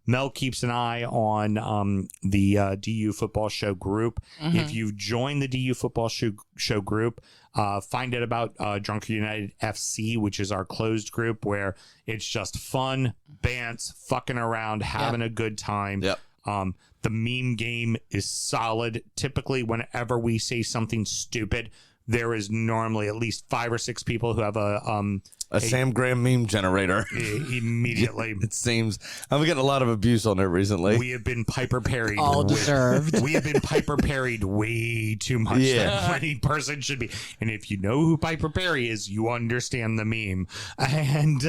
Mel keeps an eye on the DU Football Show group. If you've joined the DU Football Show group, find out about Drunkard United FC, which is our closed group where it's just fun, bants, fucking around, having a good time. Yep. The meme game is solid. Typically, whenever we say something stupid, there is normally at least 5 or 6 people who have a Sam Graham meme generator. Immediately. It seems I'm getting a lot of abuse on it recently. We have been Piper Parried. All deserved. We have been Piper Parried way too much than any person should be. And if you know who Piper Parry is, you understand the meme. And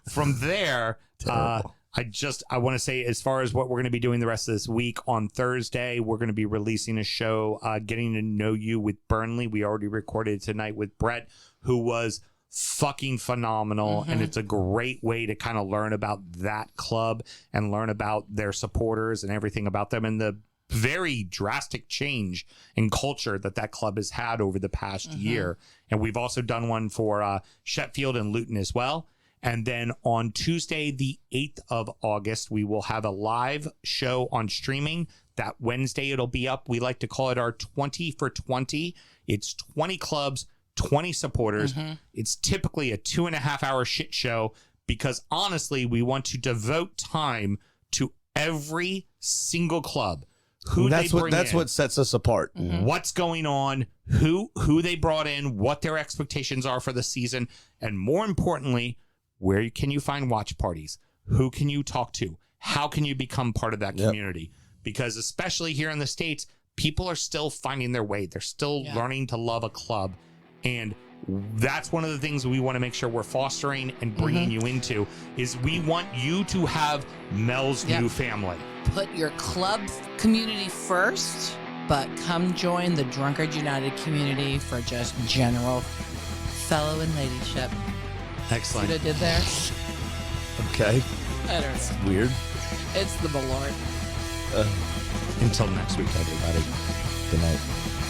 from there, I want to say, as far as what we're going to be doing the rest of this week, on Thursday, we're going to be releasing a show, Getting to Know You with Burnley. We already recorded tonight with Brett, who was fucking phenomenal. And it's a great way to kind of learn about that club and learn about their supporters and everything about them and the very drastic change in culture that club has had over the past year. And we've also done one for Sheffield and Luton as well. And then on Tuesday, the 8th of August, we will have a live show on streaming. That Wednesday, it'll be up. We like to call it our 20 for 20. It's 20 clubs, 20 supporters. It's typically a 2.5-hour shit show because, honestly, we want to devote time to every single club. That's what sets us apart. What's going on, who they brought in, what their expectations are for the season, and more importantly, where can you find watch parties? Who can you talk to? How can you become part of that community? Because especially here in the States, people are still finding their way. They're still learning to love a club. And that's one of the things we want to make sure we're fostering and bringing you into is we want you to have Mel's new family. Put your club community first, but come join the Drunkard United community for just general fellow and ladyship. Excellent. See what I did there? Okay. I don't know. Weird. It's the Lord. Until next week, everybody. Good night.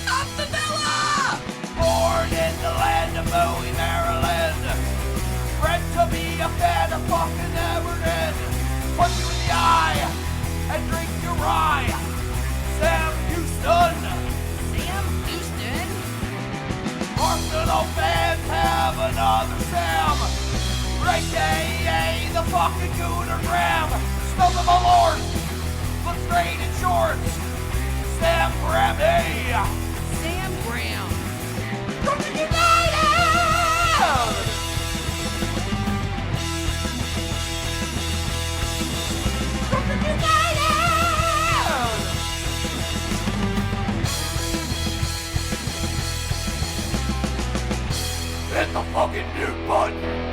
Aston Villa! Born in the land of Bowie, Maryland. Bred to be a fan of fucking Everton. Punch you in the eye and drink your rye. Sam Houston. Sam Houston? Arsenal fans have another Sam. AKA the fucking Gooner Graham. Smells of a lord. Look straight in shorts. Sam Graham, hey. Sam Graham. Drunkard United! Drunkard United! Hit the fucking mute button!